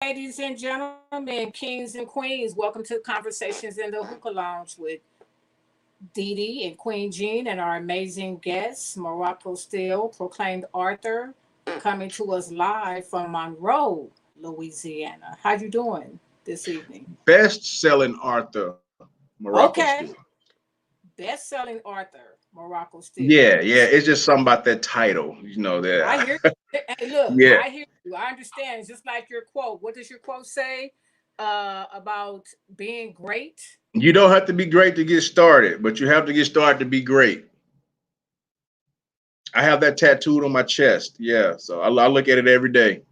Ladies and gentlemen, kings and queens, welcome to Conversations in the Hookah Lounge with Dee Dee and Queen Jean and our amazing guests, Morocco Steele, proclaimed author, coming to us live from Monroe, Louisiana. How you doing this evening? Best-selling author, Morocco Steele. Okay, best-selling author, Morocco Steele. Yeah. It's just something about that title, I that. hear. Hey, look, Yeah. I hear you. I understand. It's just like your quote. What does your quote say about being great? You don't have to be great to get started, but you have to get started to be great. I have that tattooed on my chest. Yeah. So I look at it every day.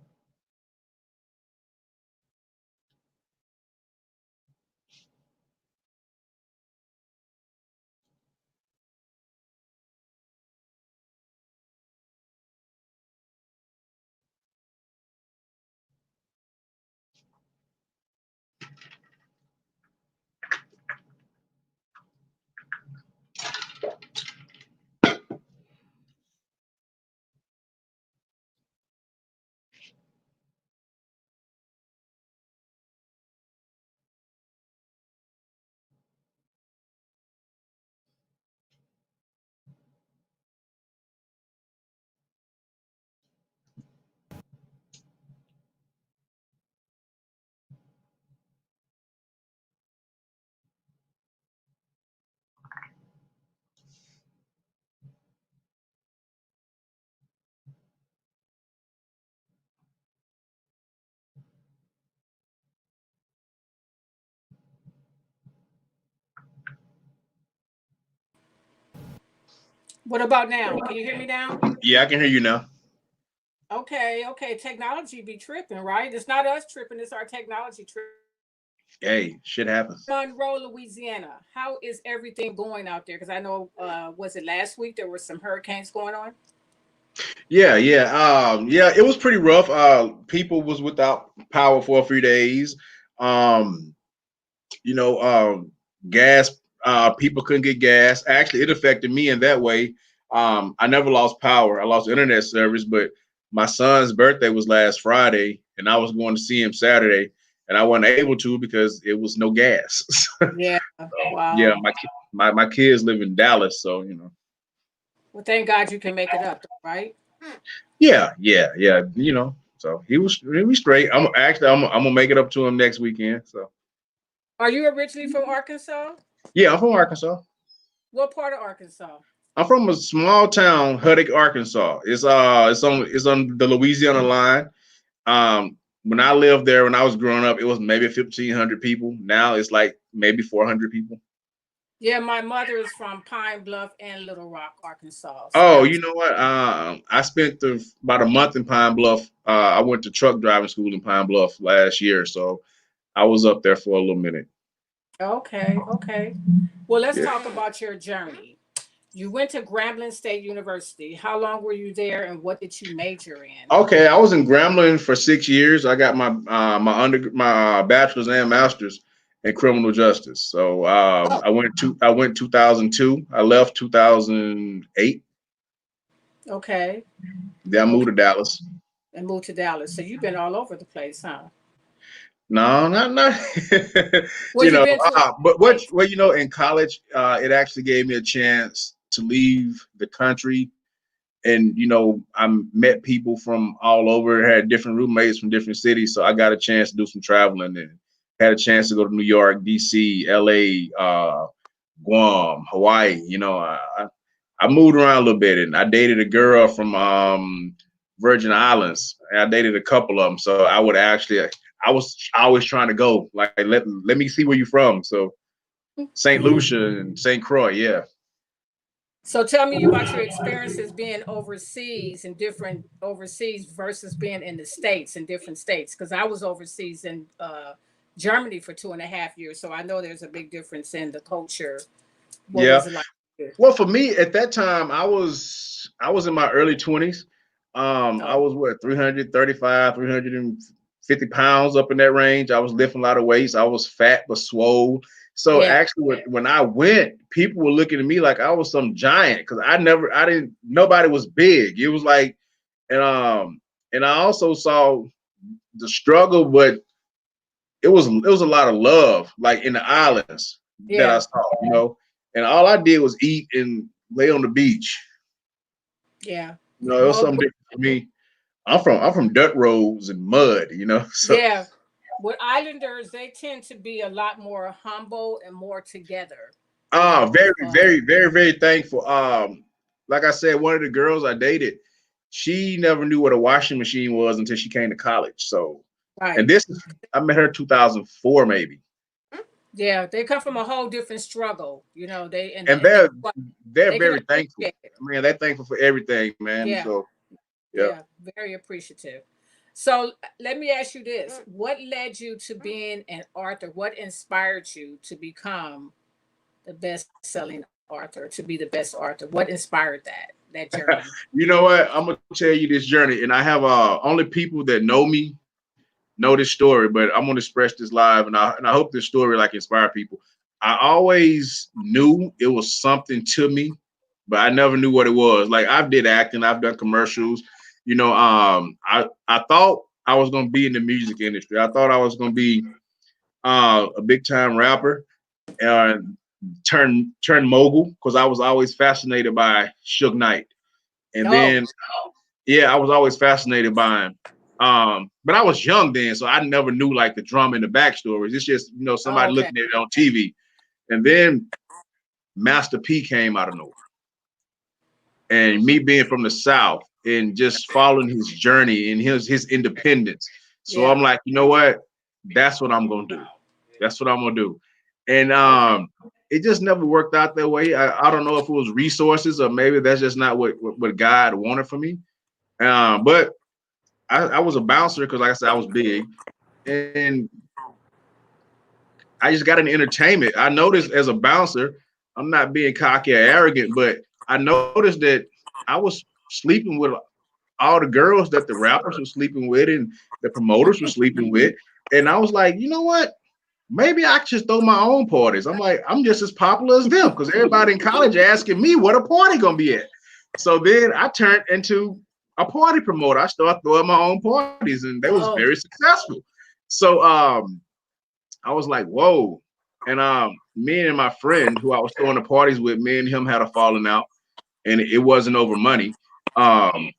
What about now? Can you hear me now? Yeah, I can hear you now. Okay, okay. Technology be tripping, right? It's not us tripping, it's our technology tripping. Hey, shit happens. Monroe, Louisiana. How is everything going out there? Because I know, was it last week there were some hurricanes going on? Yeah. It was pretty rough. People was without power for a few days. Um, you know, gas. People couldn't get gas. Actually, it affected me in that way. I never lost power. I lost internet service, but my son's birthday was last Friday, and I was going to see him Saturday, and I wasn't able to because it was no gas. Yeah. Yeah, Wow. my kids live in Dallas, so Well, thank God you can make it up, right? yeah. So he was straight. I'm gonna make it up to him next weekend. So Are you originally from Arkansas? yeah, I'm from Arkansas. What part of Arkansas? I'm from a small town, Huddick, Arkansas. It's on the Louisiana line. When I lived there, when I was growing up, it was maybe 1,500 people. Now it's like maybe 400 people. Yeah, my mother is from Pine Bluff and Little Rock, Arkansas. So Oh, that you was know what? I spent about a month in Pine Bluff. I went to truck driving school in Pine Bluff last year, so I was up there for a little minute. okay. Okay. Well, let's Yeah. talk about your journey. You went to Grambling State University. How long were you there and what did you major in? Okay, I was in Grambling for 6 years. I got my bachelor's and master's in criminal justice. So Oh, I went 2002. I left 2008. okay. Then I moved Okay. to Dallas. And moved to Dallas. So you've been all over the place, huh? No, not Well, you've been to but like, in college, it actually gave me a chance to leave the country, and I met people from all over, had different roommates from different cities, so I got a chance to do some traveling and had a chance to go to New York, DC, LA, Guam, Hawaii. I moved around a little bit, and I dated a girl from Virgin Islands. I dated a couple of them, so I was always trying to go, like, let me see where you're from. So St. Lucia and St. Croix, yeah. so tell me about your experiences being overseas and different overseas versus being in the States in different states. Because I was overseas in Germany for 2.5 years. So I know there's a big difference in the culture. What Yeah. was it like? Well, for me at that time, I was in my early 20s. I Oh, was what, 335, 350 pounds, up in that range. I was lifting a lot of weights. I was fat but swole. So yeah. actually, when I went, people were looking at me like I was some giant because nobody was big. It was like, and I also saw the struggle, but it was a lot of love, like in the islands that I Yeah. saw, and all I did was eat and lay on the beach. Yeah. It was Mo- something different for me. I'm from dirt roads and mud, so yeah. With islanders, they tend to be a lot more humble and more together. You know. very, very, very, very thankful. Like I said, one of the girls I dated, she never knew what a washing machine was until she came to college. So, and Right. this is I met her 2004 maybe, Yeah, they come from a whole different struggle. They and and they're they can very thankful. appreciate it. Man, they're thankful for everything, man. Yeah. So yeah. Yeah, very appreciative. So let me ask you this: what led you to being an author? What inspired you to become the best-selling author? To be the best author? What inspired that journey? You know what? I'm gonna tell you this journey, and I have only people that know me know this story, but I'm gonna express this live, and I hope this story like inspire people. I always knew it was something to me, but I never knew what it was. Like I've did acting, I've done commercials. I thought I was gonna be in the music industry. I thought I was gonna be a big time rapper and turn mogul because I was always fascinated by Suge Knight. And Oh, then yeah, I was always fascinated by him. But I was young then, so I never knew like the drama and the backstories. It's just oh, somebody okay. looking at it on TV. And then Master P came out of nowhere, and me being from the South and just following his journey and his independence. So I'm Yeah. like, you know what? That's what I'm gonna do. That's what I'm gonna do. And Okay. it just never worked out that way. I don't know if it was resources or maybe that's just not what God wanted for me. But I was a bouncer because, like I said, I was big, and I just got into entertainment. I noticed as a bouncer, I'm not being cocky or arrogant, but I noticed that I was sleeping with all the girls that the rappers were sleeping with and the promoters were sleeping with, and I was like, you know what? Maybe I could just throw my own parties. I'm like, I'm just as popular as them because everybody in college asking me what a party gonna be at. So then I turned into a party promoter. I started throwing my own parties, and they was very Oh, successful. So I was like, whoa. And me and my friend who I was throwing the parties with, me and him had a falling out, and it wasn't over money. Um,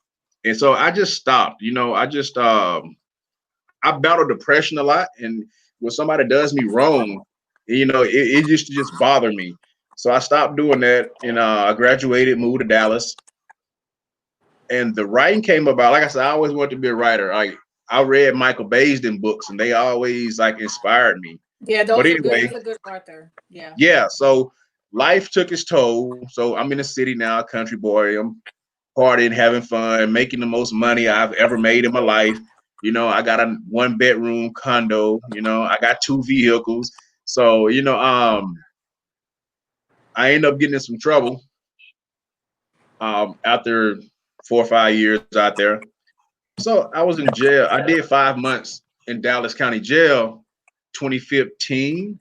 and so I just stopped. I battle depression a lot, and when somebody does me wrong, it used to just bother me. So I stopped doing that, and I graduated, moved to Dallas, and the writing came about. Like I said, I always wanted to be a writer. I read Michael Baisden books, and they always like inspired me. yeah. But Those are good. anyway, He's a good author. Yeah. yeah. So life took its toll. So I'm in the city now, country boy. I'm partying, having fun, making the most money I've ever made in my life. I got a 1 bedroom condo. I got 2 vehicles. So I end up getting in some trouble after 4 or 5 years out there. So I was in jail. I did 5 months in Dallas County Jail, 2015.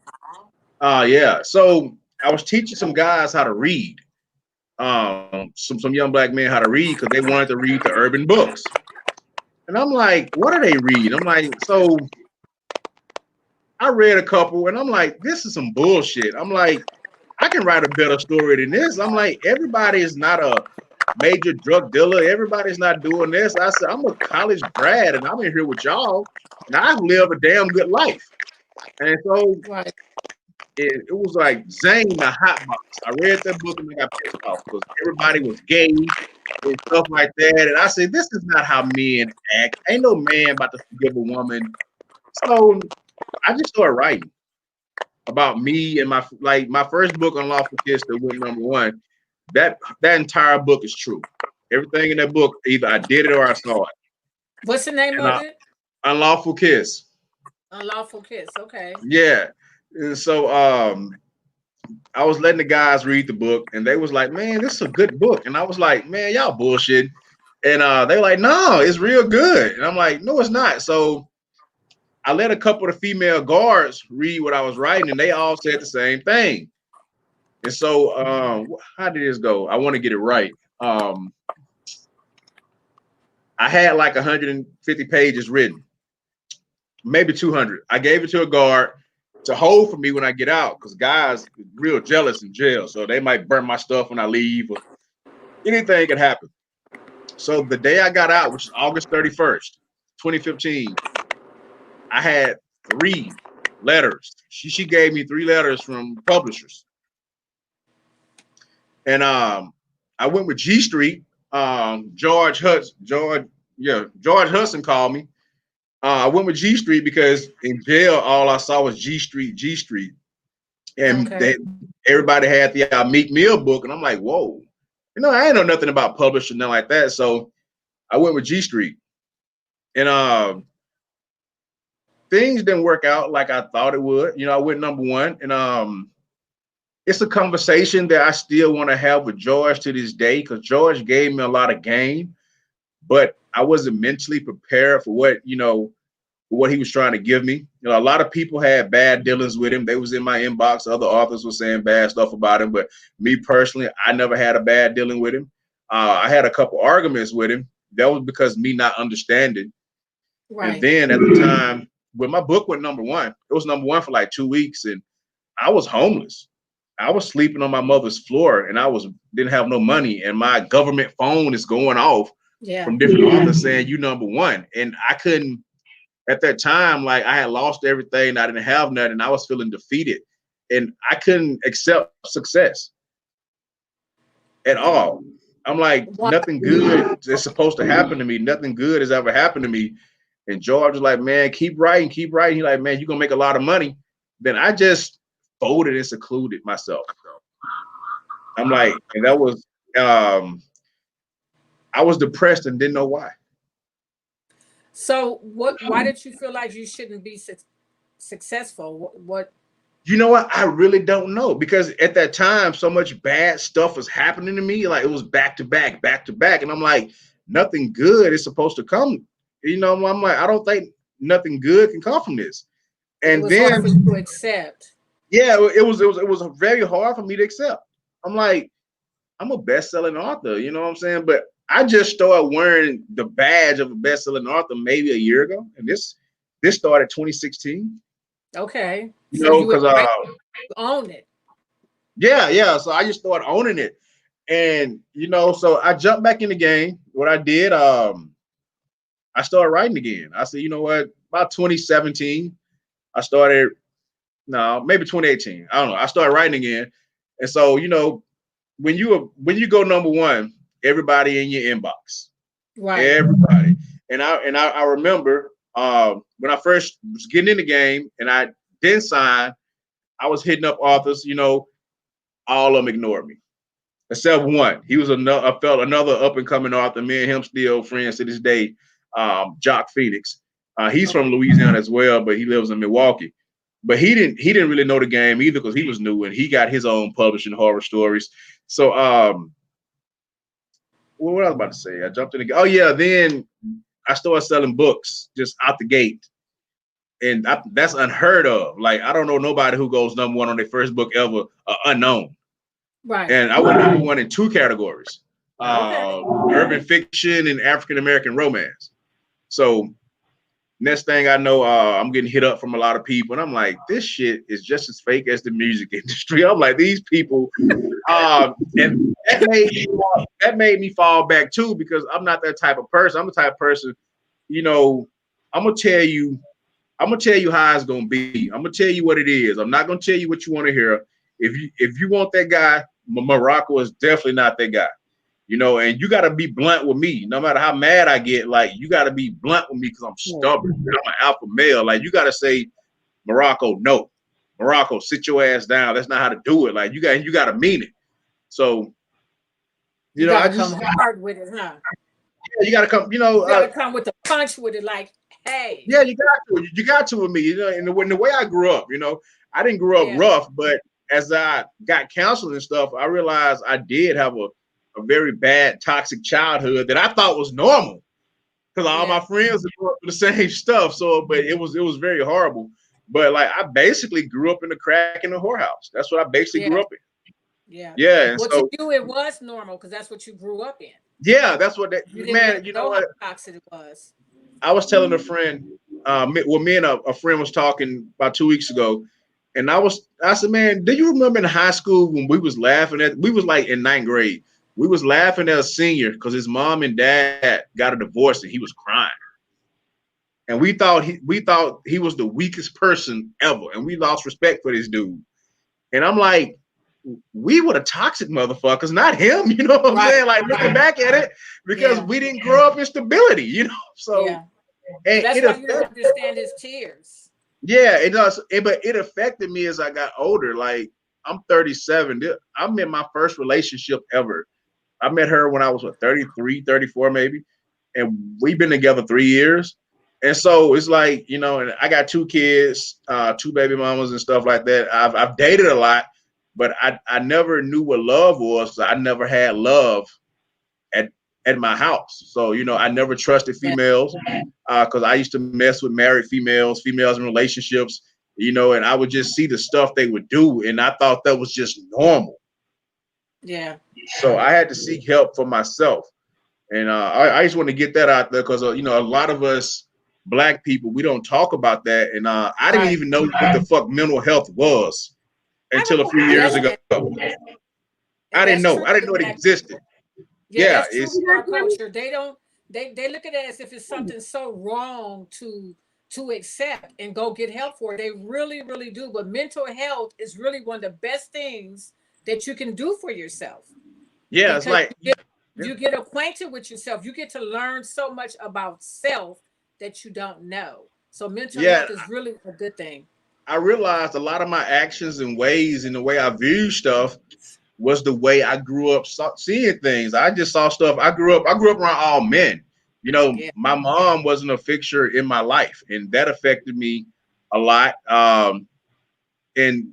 Yeah. So I was teaching some guys how to read. Some young black men how to read because they wanted to read the urban books. And I'm like, what do they read? I'm like, so I read a couple and I'm like, this is some bullshit. I'm like, I can write a better story than this. I'm like, everybody is not a major drug dealer. Everybody's not doing this. I said, I'm a college grad and I'm in here with y'all and I've lived a damn good life. And so Right. it was like Zane the Hot Box. I read that book and I got pissed off because everybody was gay and stuff like that. And I said, this is not how men act. Ain't no man about to forgive a woman. So I just started writing about me and my first book, Unlawful Kiss, that went #1. That entire book is true. Everything in that book, either I did it or I saw it. What's the name And of it? Unlawful Kiss. Unlawful Kiss. Okay. Yeah. And so I was letting the guys read the book and they was like, man, this is a good book. And I was like, man, y'all bullshit. And they were like, no, it's real good. And I'm like, no, it's not. So I let a couple of the female guards read what I was writing and they all said the same thing. And so how did this go? I want to get it right. I had like 150 pages written. maybe 200. I gave it to a guard to hold for me when I get out because guys are real jealous in jail. So they might burn my stuff when I leave or anything could happen. So the day I got out, which is August 31st, 2015, I had 3 letters. She gave me 3 letters from publishers. And I went with G Street. George Hudson called me. I went with G Street because in jail, all I saw was G Street, G Street. And Okay. everybody had the Meek Mill book. And I'm like, whoa, I ain't know nothing about publishing, nothing like that. So I went with G Street. And things didn't work out like I thought it would. I went #1. And it's a conversation that I still want to have with George to this day because George gave me a lot of game, but I wasn't mentally prepared for what he was trying to give me. A lot of people had bad dealings with him. They was in my inbox. Other authors were saying bad stuff about him, but me personally, I never had a bad dealing with him. I had a couple arguments with him. That was because me not understanding. Right. And then at the time, when my book went #1, it was #1 for like 2 weeks, and I was homeless. I was sleeping on my mother's floor, and didn't have no money, and my government phone is going off from different authors saying you #1, and I couldn't. At that time, like I had lost everything, I didn't have nothing, I was feeling defeated, and I couldn't accept success at all. I'm like, nothing good is supposed to happen to me. Nothing good has ever happened to me. And George was like, man, keep writing, keep writing. He's like, man, you're gonna make a lot of money. Then I just folded and secluded myself. I'm like, and that was I was depressed and didn't know why. So why did you feel like you shouldn't be successful? What? You know what? I really don't know because at that time, so much bad stuff was happening to me. Like it was back to back, back to back. And I'm like, nothing good is supposed to come. I'm like, I don't think nothing good can come from this. And it was then hard for you to accept. Yeah, it was very hard for me to accept. I'm like, I'm a best-selling author, you know what I'm saying? But I just started wearing the badge of a best-selling author maybe a year ago, and this started 2016. Okay, so you Because own it. yeah. So I just started owning it, and so I jumped back in the game. What I did, I started writing again. I said, you know what? About 2017, I started. No, maybe 2018. I don't know. I started writing again, and so when you go #1, everybody in your inbox, Right? Everybody, and I remember when I first was getting in the game, and I didn't sign. I was hitting up authors. All of them ignored me, except one. He was another up and coming author. Me and him still friends to this day. Jock Phoenix. He's from Louisiana as well, but he lives in Milwaukee. But he didn't really know the game either because he was new and he got his own publishing horror stories. So what I was about to say, I jumped in the oh yeah, then I started selling books just out the gate. And that's unheard of. Like I don't know nobody who goes #1 on their first book ever, unknown. Right. And I went #1 in 2 categories. Okay. Urban fiction and African American romance. So next thing I know, I'm getting hit up from a lot of people, and I'm like, this shit is just as fake as the music industry. I'm like, these people, and that made me fall back too because I'm not that type of person. I'm the type of person, I'm gonna tell you how it's gonna be. I'm gonna tell you what it is. I'm not gonna tell you what you want to hear. If you want that guy, Morocco is definitely not that guy. And you got to be blunt with me. No matter how mad I get, like, you got to be blunt with me because I'm stubborn. I'm an alpha male. Like, you got to say, Morocco, no. Morocco, sit your ass down. That's not how to do it. Like, you got to mean it. So, you got to come hard with it, huh? Yeah, you got to come, you got to come with the punch with it, like, hey. Yeah, you got to. You got to with me. And the way I grew up, I didn't grow up rough, but as I got counseling and stuff, I realized I did have a very bad, toxic childhood that I thought was normal because all my friends grew up with the same stuff. So, but it was very horrible. But like, I basically grew up in the crack in the whorehouse. That's what I basically grew up in. Yeah. Well, to you, it was normal because that's what you grew up in. Yeah, that's what you know what? How toxic it was. I was telling a friend me and a friend was talking about 2 weeks ago, and I said, man, do you remember in high school when we was laughing we was like in 9th grade, we was laughing at a senior because his mom and dad got a divorce and he was crying, and we thought he was the weakest person ever, and we lost respect for this dude, and I'm like, we were the toxic motherfuckers, not him. You know what I'm saying? Like looking back at it, because we didn't grow up in stability, you know. So, and that's why you don't understand his tears. Yeah, it does. But it affected me as I got older. Like I'm 37. I'm in my first relationship ever. I met her when I was 33, 34 maybe, and we've been together 3 years. And so it's like, you know, and I got 2 kids, 2 baby mamas and stuff like that. I've dated a lot, but I never knew what love was. I never had love at my house. So, you know, I never trusted females because I used to mess with married females in relationships, you know, and I would just see the stuff they would do. And I thought that was just normal. Yeah. So I had to seek help for myself. And I just want to get that out there because, you know, a lot of us Black people, we don't talk about that. And I didn't even know what the fuck mental health was until a few years ago. I didn't know. I didn't know it existed. Yeah, it's true in our culture. They look at it as if it's something so wrong to accept and go get help for. They really, really do. But mental health is really one of the best things that you can do for yourself. Yeah, it's like you get acquainted with yourself. You get to learn so much about self that you don't know. So mental health is really a good thing. I realized a lot of my actions and ways and the way I view stuff was the way I grew up seeing things. I just saw stuff. I grew up around all men. You know, my mom wasn't a fixture in my life, and that affected me a lot. And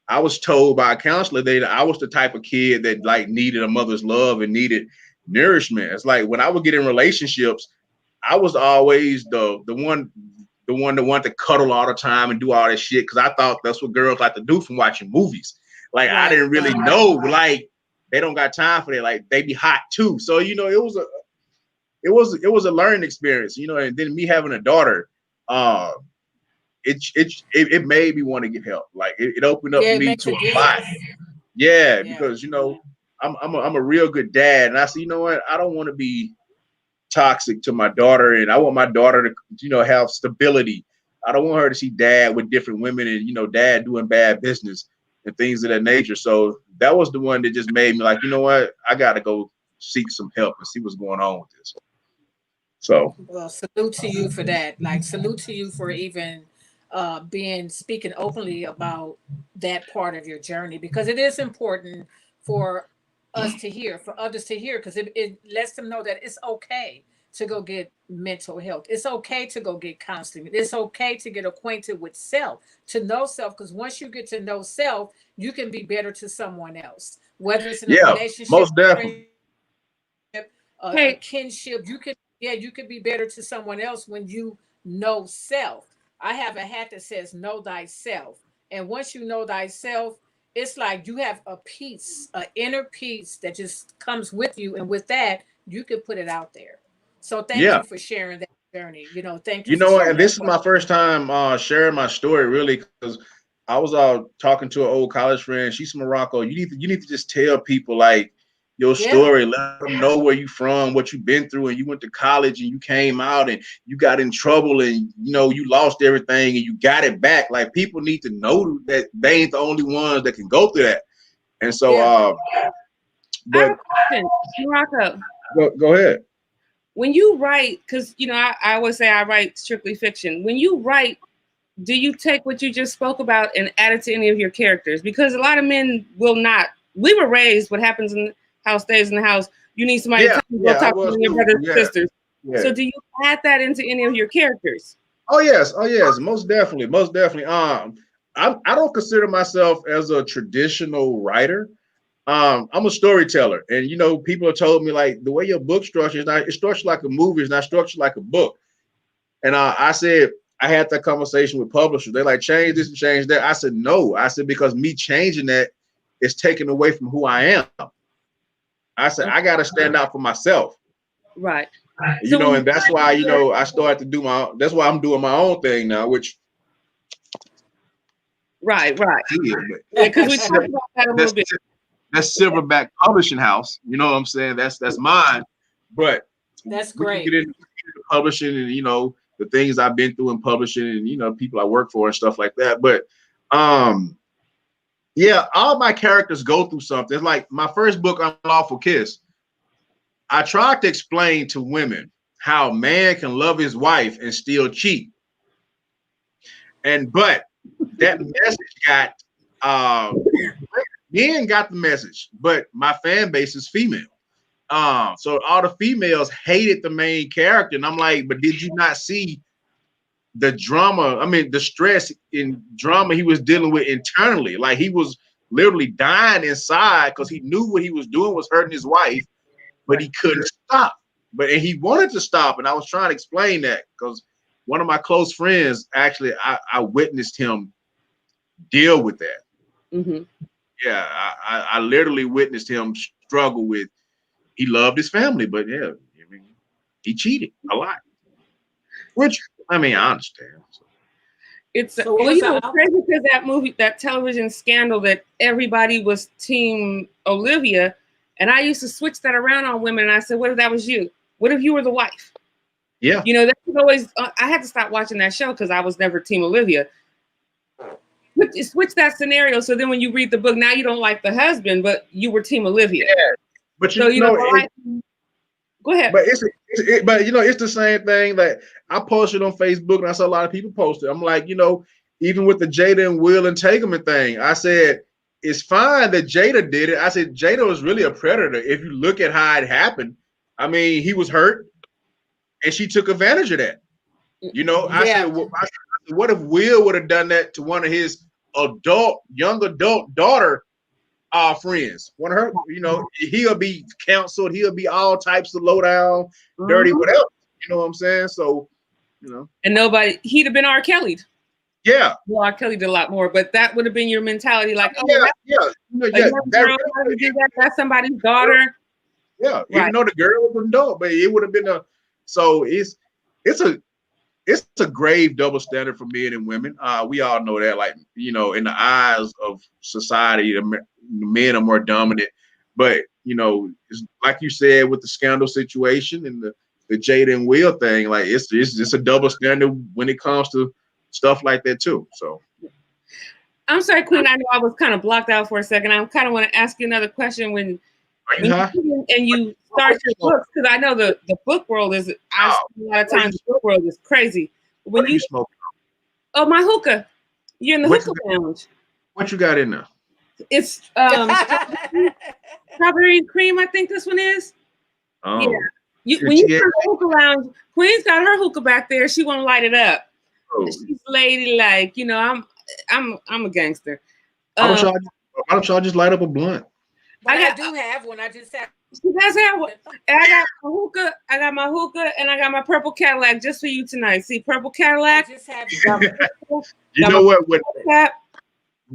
I was told by a counselor that I was the type of kid that like needed a mother's love and needed nourishment. It's like when I would get in relationships, I was always the one that wanted to cuddle all the time and do all that shit because I thought that's what girls like to do from watching movies. Like I didn't really know, like they don't got time for that. Like they be hot too. So you know, it was a learning experience. You know, and then me having a daughter, it made me want to get help. Like it opened up me to a lot. Yeah, because you know, I'm a real good dad, and I said, you know what, I don't want to be toxic to my daughter, and I want my daughter to, you know, have stability. I don't want her to see dad with different women and, you know, dad doing bad business and things of that nature. So that was the one that just made me like, you know what, I got to go seek some help and see what's going on with this. So, well, salute to you for that. Like, salute to you for even speaking openly about that part of your journey, because it is important for us to hear, for others to hear, because it lets them know that it's okay to go get mental health. It's okay to go get counseling. It's okay to get acquainted with self, to know self, because once you get to know self, you can be better to someone else, whether it's in a relationship, most definitely. A kinship. You could be better to someone else when you know self. I have a hat that says know thyself. And once you know thyself, it's like you have a peace, an inner peace that just comes with you. And with that, you can put it out there. So thank you for sharing that journey. You know, thank you. You know, and this is my first time sharing my story, really, because I was talking to an old college friend. She's from Morocco. You need to just tell people like your story. Let them know where you from, what you've been through, and you went to college and you came out and you got in trouble and you know you lost everything and you got it back. Like people need to know that they ain't the only ones that can go through that. And so, but Morocco, go ahead. When you write, because you know I always say I write strictly fiction. When you write, do you take what you just spoke about and add it to any of your characters? Because a lot of men will not. We were raised, what happens in the house stays in the house. You need somebody to talk to your brothers and sisters. Yeah. So do you add that into any of your characters? Oh yes, most definitely. I don't consider myself as a traditional writer. I'm a storyteller, and you know, people have told me like the way your book structure is not, it's structured like a movie, it's not structured like a book. And I said, I had that conversation with publishers. They're like, change this and change that. I said, no. I said, because me changing that is taken away from who I am. I said, I got to stand out for myself. Right. You know, and that's why, you know, I started to do that's why I'm doing my own thing now, which. Right. Yeah, Because we talked about that a little bit. That's Silverback Publishing House. You know what I'm saying? That's mine. But that's we great. can get into publishing and, you know, the things I've been through in publishing and, you know, people I work for and stuff like that. But yeah, all my characters go through something. It's like my first book, Unlawful Kiss. I tried to explain to women how a man can love his wife and still cheat. But that message got men got the message, but my fan base is female. So all the females hated the main character, and I'm like, but did you not see the drama? I mean, the stress and drama he was dealing with internally. Like he was literally dying inside because he knew what he was doing was hurting his wife, but he couldn't stop. And he wanted to stop, and I was trying to explain that because one of my close friends actually, I witnessed him deal with that. Mm-hmm. Yeah, I literally witnessed him struggle with. He loved his family, but yeah, I mean, he cheated a lot. Which I mean, I understand. So. It's crazy because that movie, that television scandal, that everybody was Team Olivia, and I used to switch that around on women, and I said, "What if that was you? What if you were the wife?" Yeah, you know, that was always. I had to stop watching that show because I was never Team Olivia. Switch that scenario, so then when you read the book, now you don't like the husband, but you were Team Olivia. Yeah, but you know go ahead. But but you know, it's the same thing that I posted on Facebook, and I saw a lot of people post it. I'm like, you know, even with the Jada and Will entanglement thing, I said it's fine that Jada did it. I said Jada was really a predator. If you look at how it happened, I mean, he was hurt, and she took advantage of that. You know, I said, what if Will would have done that to one of his young adult daughter friends? One of her, you know, he'll be counseled, he'll be all types of low down, dirty, whatever. You know what I'm saying? So, you know. And he'd have been R. Kelly'd. Yeah. Well, R. Kelly did a lot more, but that would have been your mentality, like, that's somebody's daughter. Yeah, even though the girl was an adult, but it would have been it's a grave double standard for men and women. We all know that, like, you know, in the eyes of society, the men are more dominant. But, you know, it's like you said with the scandal situation and the Jada and Will thing, like it's a double standard when it comes to stuff like that too. So I'm sorry, Queen. I know I was kind of blocked out for a second. I kind of want to ask you another question when you start your books, because I know the book world is. I spend a lot of time. The book world is crazy. When you smoke? Oh, my hookah. You're in the hookah lounge. What you got in there? It's strawberry and cream. I think this one is. Oh. Yeah. When you come to the hookah lounge, Queen's got her hookah back there. She won't light it up. Oh. She's ladylike. You know, I'm a gangster. Why don't y'all just light up a blunt? I do have one. I just have. She does have one. And I got my hookah. And I got my purple Cadillac just for you tonight. See, purple Cadillac. I just have. You know what?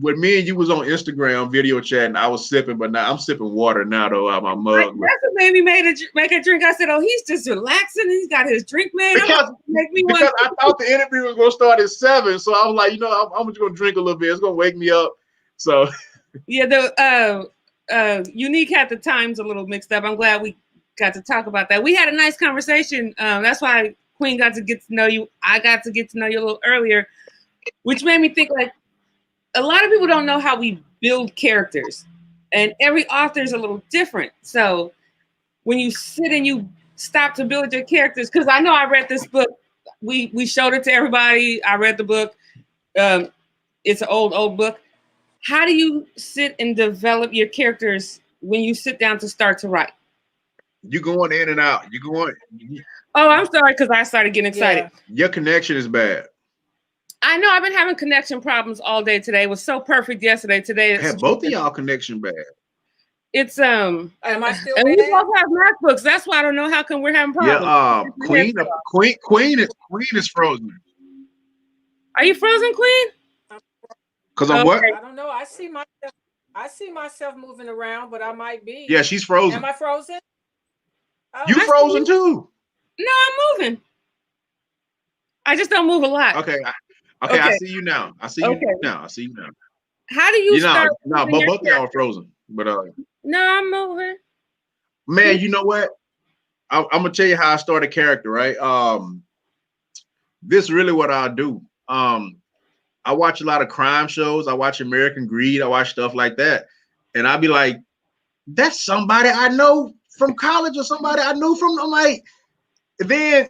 When me and you was on Instagram video chatting, I was sipping, but now I'm sipping water now though out of my mug. That's what made me make a drink. I said, "Oh, he's just relaxing. He's got his drink made." Because I thought the interview was gonna start at 7, so I was like, you know, I'm just gonna drink a little bit. It's gonna wake me up. So yeah, the Unique had the times a little mixed up. I'm glad we got to talk about that. We had a nice conversation. That's why Queen got to get to know you. I got to get to know you a little earlier, which made me think, like, a lot of people don't know how we build characters, and every author is a little different. So when you sit and you stop to build your characters, because I know I read this book. We showed it to everybody. I read the book. It's an old book. How do you sit and develop your characters when you sit down to start to write? You going in and out. Oh, I'm sorry, because I started getting excited. Yeah. Your connection is bad. I know I've been having connection problems all day today. It was so perfect yesterday. Today it's have both of y'all connection bad. It's Am I still and we both have MacBooks. That's why I don't know how come we're having problems. Yeah, Queen is frozen. Are you frozen, Queen? Because of what? I don't know. I see myself moving around, but I might be. Yeah, she's frozen. Am I frozen? You frozen too. No, I'm moving. I just don't move a lot. Okay. Okay. I see you now. I see you now. I see you now. How do you start? No, but both of y'all are frozen. But no, I'm moving. Man, you know what? I'm gonna tell you how I started character, right? This is really what I do. I watch a lot of crime shows. I watch American Greed. I watch stuff like that, and I'll be like, "That's somebody I know from college or somebody I knew from." I'm like, then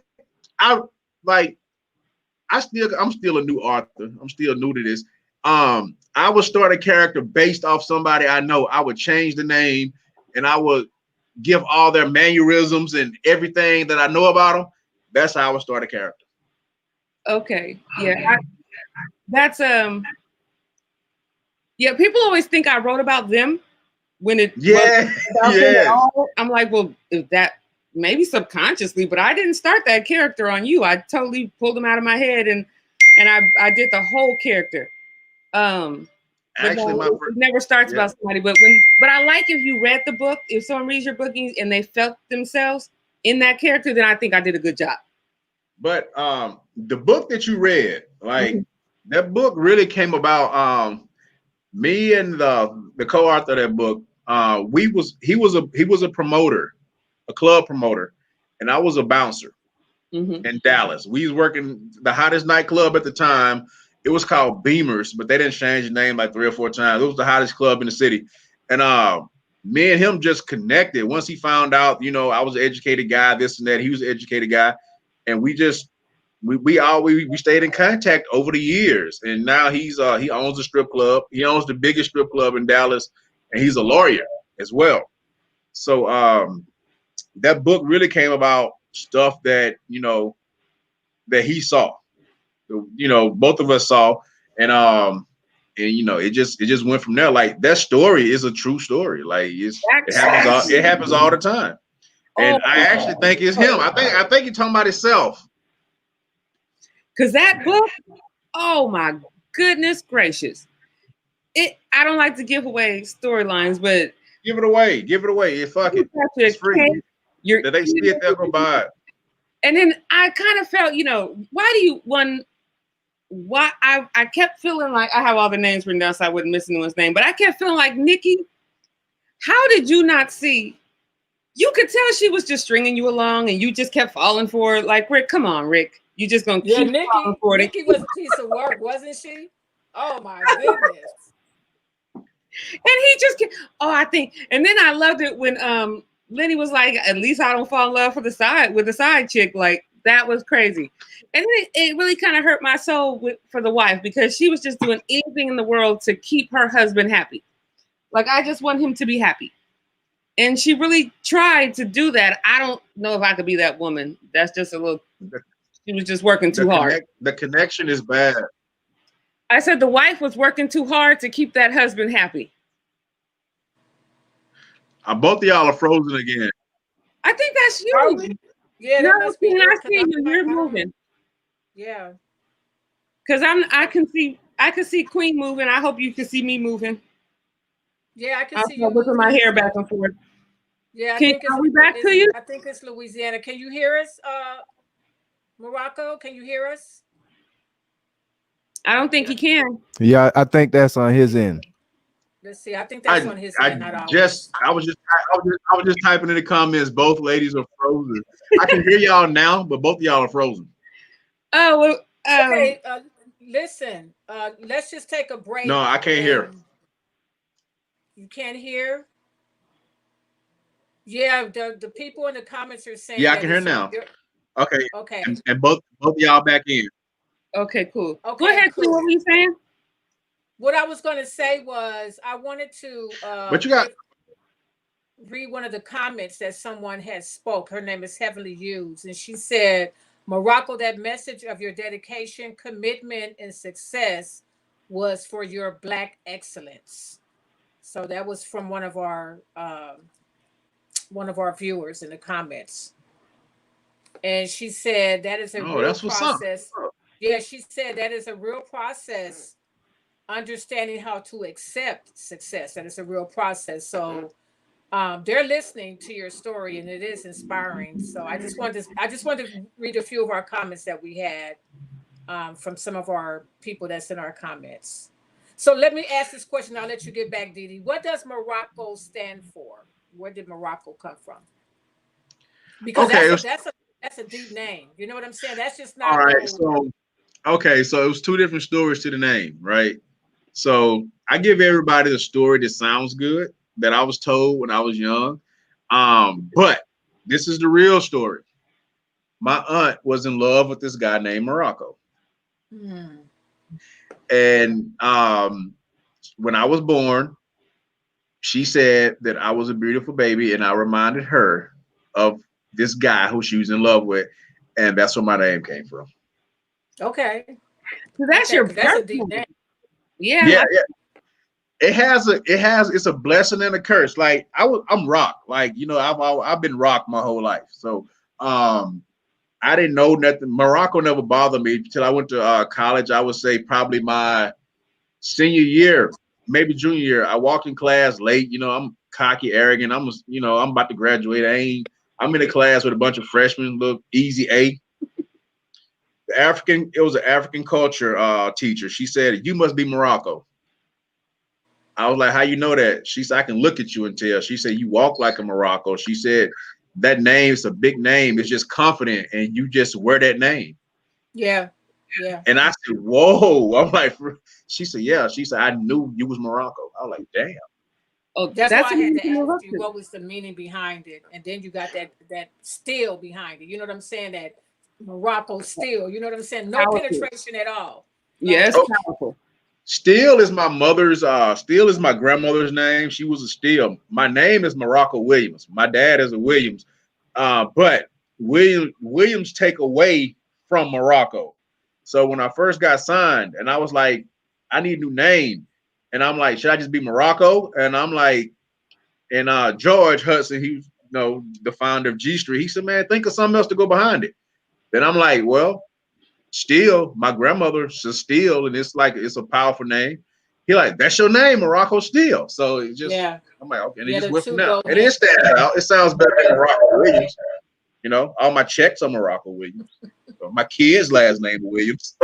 I like, I'm still a new author. I'm still new to this. I would start a character based off somebody I know. I would change the name, and I would give all their mannerisms and everything that I know about them. That's how I would start a character. Okay. Yeah. That's yeah, people always think I wrote about them when it wasn't about them at all. I'm like, well, if that maybe subconsciously, but I didn't start that character on you. I totally pulled them out of my head and I did the whole character. Actually, no, it never starts about somebody, but I like if you read the book, if someone reads your book and they felt themselves in that character, then I think I did a good job. But the book that you read, like that book really came about me and the co-author of that book, he was a promoter, a club promoter, and I was a bouncer in Dallas. We was working the hottest nightclub at the time. It was called Beamers, but they didn't change the name like 3 or 4 times. It was the hottest club in the city. And me and him just connected. Once he found out, I was an educated guy, this and that, he was an educated guy. And we stayed in contact over the years. And now he owns a strip club. He owns the biggest strip club in Dallas, and he's a lawyer as well. So that book really came about stuff that that he saw. Both of us saw, and it just went from there. Like that story is a true story. Like it happens all the time. And I actually think it's him. I think he's talking about himself. Cause that book, oh my goodness gracious. I don't like to give away storylines, but give it away. Fuck it. It's free. They see it, they'll go buy it. And then I kind of felt, I kept feeling like I have all the names written down so I wouldn't miss anyone's name, but I kept feeling like, Nikki, how did you not see? You could tell she was just stringing you along and you just kept falling for it. Like, Rick, come on, Rick. You just gonna keep falling for it. Nikki was a piece of work, wasn't she? Oh my goodness. And he just I think, and then I loved it when Lenny was like, at least I don't fall in love with the side chick. Like, that was crazy. And it really kind of hurt my soul for the wife, because she was just doing anything in the world to keep her husband happy. Like, I just want him to be happy. And she really tried to do that. I don't know if I could be that woman. That's just she was just working too hard. The connection is bad. I said the wife was working too hard to keep that husband happy. Both of y'all are frozen again. I think that's you. Yeah, that must be I see you. You're moving. Yeah. Because I can see Queen moving. I hope you can see me moving. Yeah, I can see you whipping my hair back and forth. Yeah, are we back to you? I think it's Louisiana. Can you hear us, Morocco? Can you hear us? I don't think he can. Yeah, I think that's on his end. Let's see. I think that's on his end. Not ours. I was just typing in the comments. Both ladies are frozen. I can hear y'all now, but both of y'all are frozen. Oh, well, okay. Listen. Let's just take a break. No, I can't hear. You can't hear? Yeah, the people in the comments are saying. Yeah, I can hear now. Okay. Okay. And both of y'all back in. Okay, cool. Okay, go ahead, cool. What were you saying? What I was going to say was I wanted to read one of the comments that someone had spoke. Her name is Heavenly Hughes, and she said, Morocco, that message of your dedication, commitment, and success was for your Black excellence. So that was from one of our viewers in the comments. And she said that is a real process. Yeah, she said that is a real process. Understanding how to accept success. That is a real process. So They're listening to your story, and it is inspiring. So I just wanted to read a few of our comments that we had from some of our people that's in our comments. So let me ask this question. I'll let you get back, Didi. What does Morocco stand for? Where did Morocco come from? Because Okay, that's a deep name. You know what I'm saying? That's just all not right. no. So okay, so it was two different stories to the name, right? So I give everybody the story that sounds good that I was told when I was young. But this is the real story. My aunt was in love with this guy named Morocco. Hmm. And when I was born, she said that I was a beautiful baby, and I reminded her of this guy who she was in love with, and that's where my name came from. Okay. So that's Okay. your 'Cause that's a deep birthday. name. Yeah. Yeah, yeah. It's a blessing and a curse. Like I'm rock. Like I've been rock my whole life. So I didn't know nothing. Morocco never bothered me until I went to college. I would say probably my senior year, maybe junior year. I walked in class late. I'm cocky, arrogant. I'm about to graduate. I'm in a class with a bunch of freshmen. Look, easy A. It was an African culture teacher. She said, "You must be Morocco." I was like, "How you know that?" She said, "I can look at you and tell." She said, "You walk like a Morocco." She said, "That name is a big name. It's just confident, and you just wear that name." Yeah. Yeah. And I said, "Whoa!" I'm like, she said, "Yeah." She said, "I knew you was Morocco." I was like, "Damn." Oh, That's why that's I had amazing to to ask look you to. what was the meaning behind it, and then you got that still behind it. You know what I'm saying? That Morocco still. You know what I'm saying? No Powerful. penetration at all. Yes, Oh, powerful. Steele is my mother's. Steele is my grandmother's name. She was a Steele. My name is Morocco Williams. My dad is a Williams. But Williams take away from Morocco. So when I first got signed, and I was like, I need a new name, and I'm like, should I just be Morocco? And I'm like, and George Hudson, the founder of G Street, he said, man, think of something else to go behind it. Then I'm like, well, Steele, my grandmother says Steele, and it's a powerful name. He like, that's your name, Morocco Steele. So it just, Yeah. I'm like, okay, and it Yeah. just The went from two there. go And hand it stands out. It sounds better than Morocco Williams. All my checks are Morocco Williams. So my kids' last name are Williams.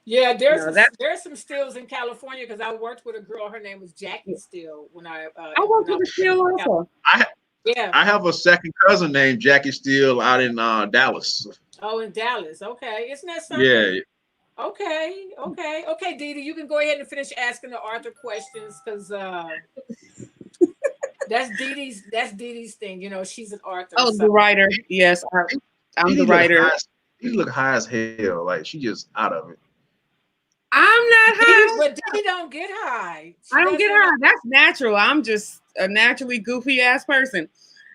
Yeah, No, that there's some stills in California because I worked with a girl. Her name was Jackie Steele I when worked I with a Steele also. I yeah. I have a second cousin named Jackie Steele out in Dallas. Oh, in Dallas. Okay, isn't that something? Yeah. Okay, okay, okay, Didi, you can go ahead and finish asking the Arthur questions because that's Didi's thing. You know, she's an Arthur. Oh, So the writer. Yes, I'm the She look writer. high. She look high as hell. Like she just out of it. I'm not Didi, high. but Didi don't get high. She I don't get doesn't. high. That's natural. I'm just a naturally goofy ass person.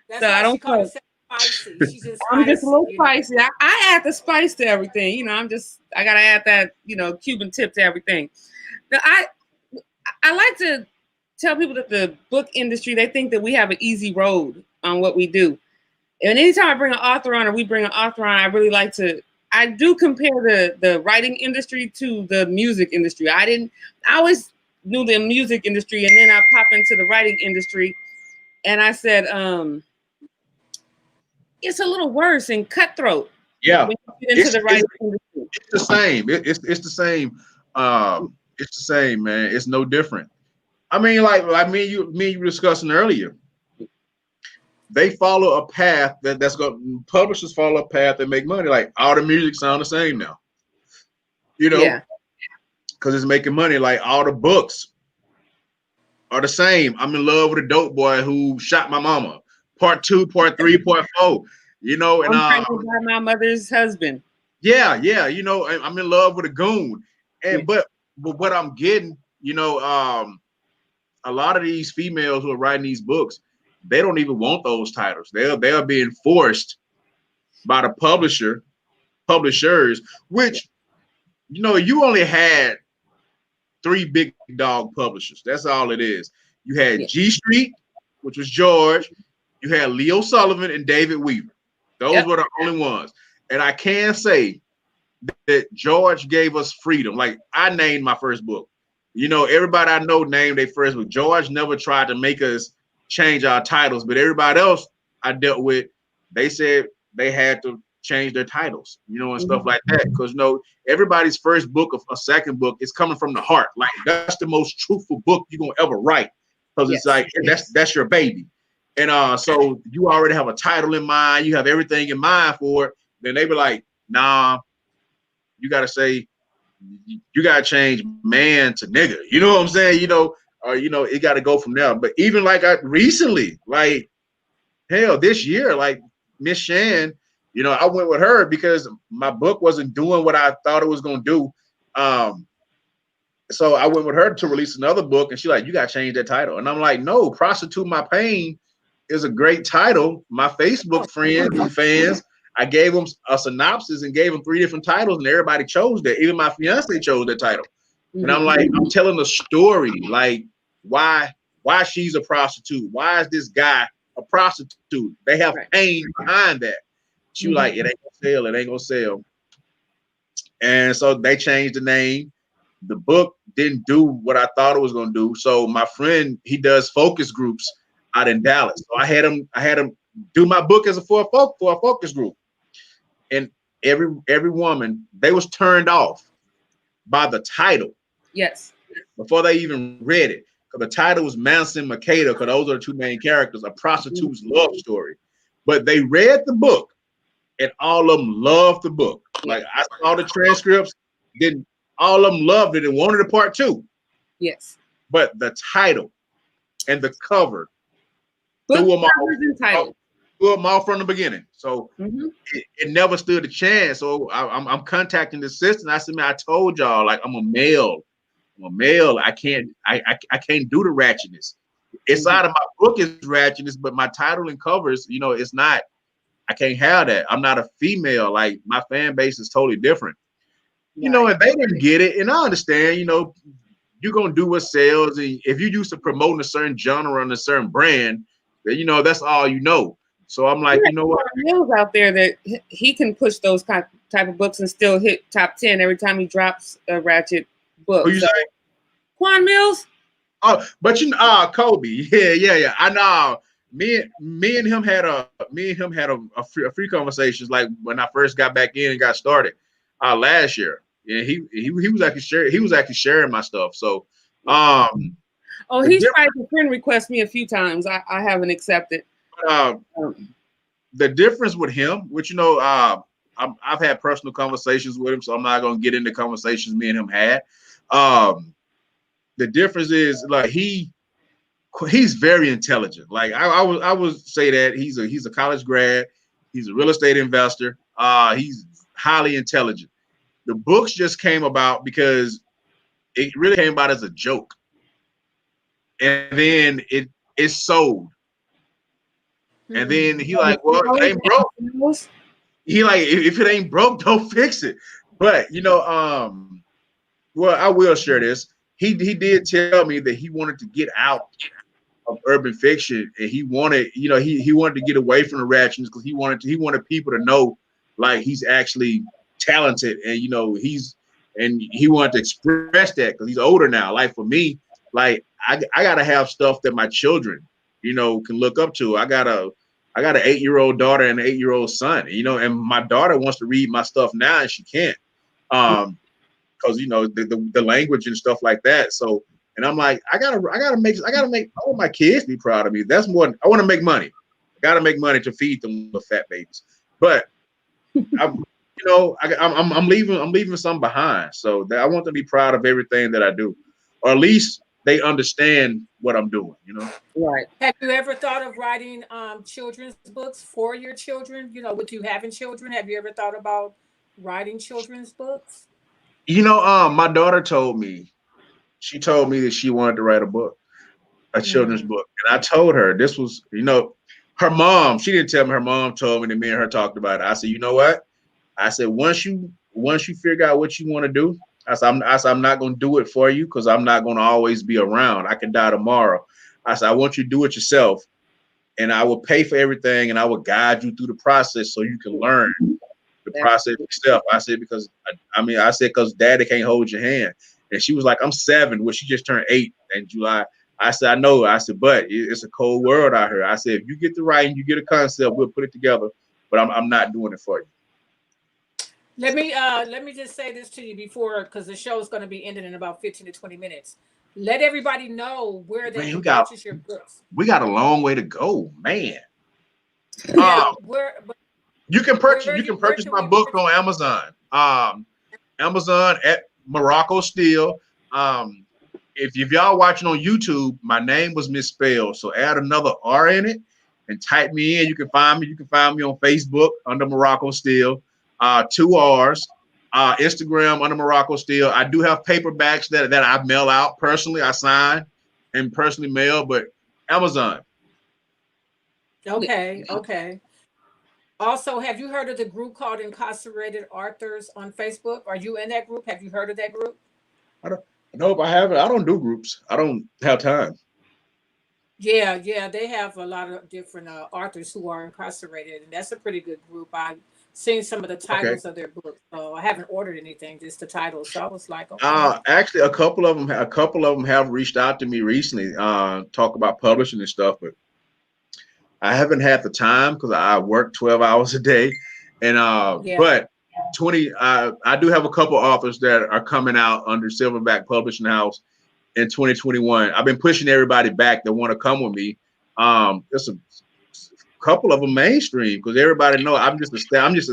That's So I why she don't called play. herself spicy. She's just I'm just a spicy. little You know. spicy. I add the spice to everything. I gotta add that, Cuban tip to everything. Now, I like to tell people that the book industry, they think that we have an easy road on what we do. And anytime I bring an author on or we bring an author on, I do compare the writing industry to the music industry. I always knew the music industry, and then I pop into the writing industry, and I said, it's a little worse and cutthroat Yeah, when you get into it's the it's, writing industry. it's the same. It's the same. It's the same, man. It's no different. I mean, like me and you were discussing earlier. They follow a path that's going. Publishers follow a path that make money. Like all the music sound the same now. You know, Yeah. because it's making money. Like all the books are the same. I'm in love with a dope boy who shot my mama. Part 2, part 3, part 4. And I'm pregnant by my mother's husband. yeah. I'm in love with a goon. Yeah. And but what I'm getting, a lot of these females who are writing these books, they don't even want those titles. They're being forced by the publishers, which you only had 3 big dog publishers. That's all it is. You had Yeah. G Street, which was George. You had Leo Sullivan and David Weaver. Those Yep. were the only ones. And I can say that George gave us freedom. Like I named my first book. Everybody I know named their first book. George never tried to make us change our titles, but everybody else I dealt with, they said they had to change their titles, you know, and stuff like that. Because, you know, everybody's first book of a second book is coming from the heart. Like, that's the most truthful book you're going to ever write. Because it's like, that's your baby. And so you already have a title in mind. You have everything in mind for it. Then they be like, nah, you got to say, you got to change man to nigga. You know what I'm saying? You know, or, you know, it got to go from there. But even like recently, like, hell, this year, like Miss Shan, you know, I went with her because my book wasn't doing what I thought it was going to do. So I went with her to release another book, and she's like, you got to change that title. And I'm like, no, Prostitute My Pain is a great title. My Facebook friends and fans, I gave them a synopsis and gave them 3 different titles, and everybody chose that. Even my fiance chose that title. And I'm like, I'm telling a story, like why she's a prostitute. Why is this guy a prostitute? They have pain behind that. She was like, it ain't gonna sell. It ain't gonna sell. And so they changed the name. The book didn't do what I thought it was gonna do. So my friend, he does focus groups out in Dallas. So I had him do my book as for a focus group. And every woman, they was turned off by the title. Yes. Before they even read it. Because the title was Manson Makeda, because those are the 2 main characters, a prostitute's love story. But they read the book, and all of them loved the book. Like, I saw the transcripts, then all of them loved it and wanted a part 2. Yes. But the title and the cover threw them all from the beginning. So it never stood a chance. So I'm contacting the assistant. I said, man, I told y'all, like, I'm a male. I can't do the ratchetness. Inside of my book is ratchetness, but my title and covers, you know, it's not. I can't have that. I'm not a female. Like, my fan base is totally different. You know, and they didn't get it. And I understand, you know, you're gonna do what sells. And if you're used to promoting a certain genre and a certain brand, then, you know, that's all you know. So I'm like, you know what? Mills out there that he can push those type of books and still hit top 10 every time he drops a ratchet book. Who you say? Quan Mills? Oh, but you know, Kobe. Yeah. I know. Me and him had a free conversations, like when I first got back in and got started last year. And he was actually sharing my stuff. So he's tried to friend request me a few times. I haven't accepted. The difference with him, which, you know, I've had personal conversations with him, so I'm not gonna get into conversations me and him had. The difference is, like, he's very intelligent. Like, I would say that he's a college grad. He's a real estate investor. He's highly intelligent. The books just came about because it really came about as a joke, and then it sold. And then he like, well, it ain't broke. He like, if it ain't broke, don't fix it. But, you know, well, I will share this. He did tell me that he wanted to get out of urban fiction, and he wanted, you know, he wanted to get away from the ratchetness because he wanted people to know, like, he's actually talented, and, you know, he wanted to express that because he's older now. Like, for me, like, I gotta have stuff that my children, you know, can look up to. I got an 8-year-old daughter and an 8-year-old son, you know, and my daughter wants to read my stuff now and she can't, because, you know, the language and stuff like that. So, and I'm like, I gotta make all my kids be proud of me. That's more. I want to make money. I gotta make money to feed them the fat babies. But I'm leaving some behind. So that I want them to be proud of everything that I do, or at least they understand what I'm doing, you know? Right. Have you ever thought of writing children's books for your children? You know, with you having children, have you ever thought about writing children's books? You know, my daughter told me that she wanted to write a book, a children's book. And I told her this was, you know, her mom, she didn't tell me, her mom told me that me and her talked about it. I said, you know what? I said, once you figure out what you want to do, I said, I'm not going to do it for you because I'm not going to always be around. I can die tomorrow. I said, I want you to do it yourself, and I will pay for everything, and I will guide you through the process so you can learn the process yourself. I said, because because daddy can't hold your hand. And she was like, I'm 7. Well, she just turned 8 in July. I said, I know. I said, but it's a cold world out here. I said, if you get the writing, you get a concept, we'll put it together. But I'm not doing it for you. Let me just say this to you before, because the show is going to be ending in about 15 to 20 minutes. Let everybody know where they can purchase your books. We got a long way to go, man. Yeah, you can purchase my book on Amazon. Amazon at Morocco Steele. If y'all watching on YouTube, my name was misspelled, so add another R in it and type me in. You can find me. You can find me on Facebook under Morocco Steele. 2 R's. Instagram under Morocco Steele. I do have paperbacks that I mail out personally. I sign and personally mail, but Amazon. Okay. Also, have you heard of the group called Incarcerated Authors on Facebook? Are you in that group? Have you heard of that group? I don't know if I have it. I don't do groups. I don't have time. Yeah, they have a lot of different authors who are incarcerated, and that's a pretty good group. I've seen some of the titles of their books, so I haven't ordered anything, just the titles. So I was like, okay. Actually, a couple of them have reached out to me recently, talk about publishing and stuff, but I haven't had the time because I work 12 hours a day, and but I do have a couple authors that are coming out under Silverback Publishing House in 2021. I've been pushing everybody back that want to come with me. There's a couple of them mainstream because everybody know I'm just a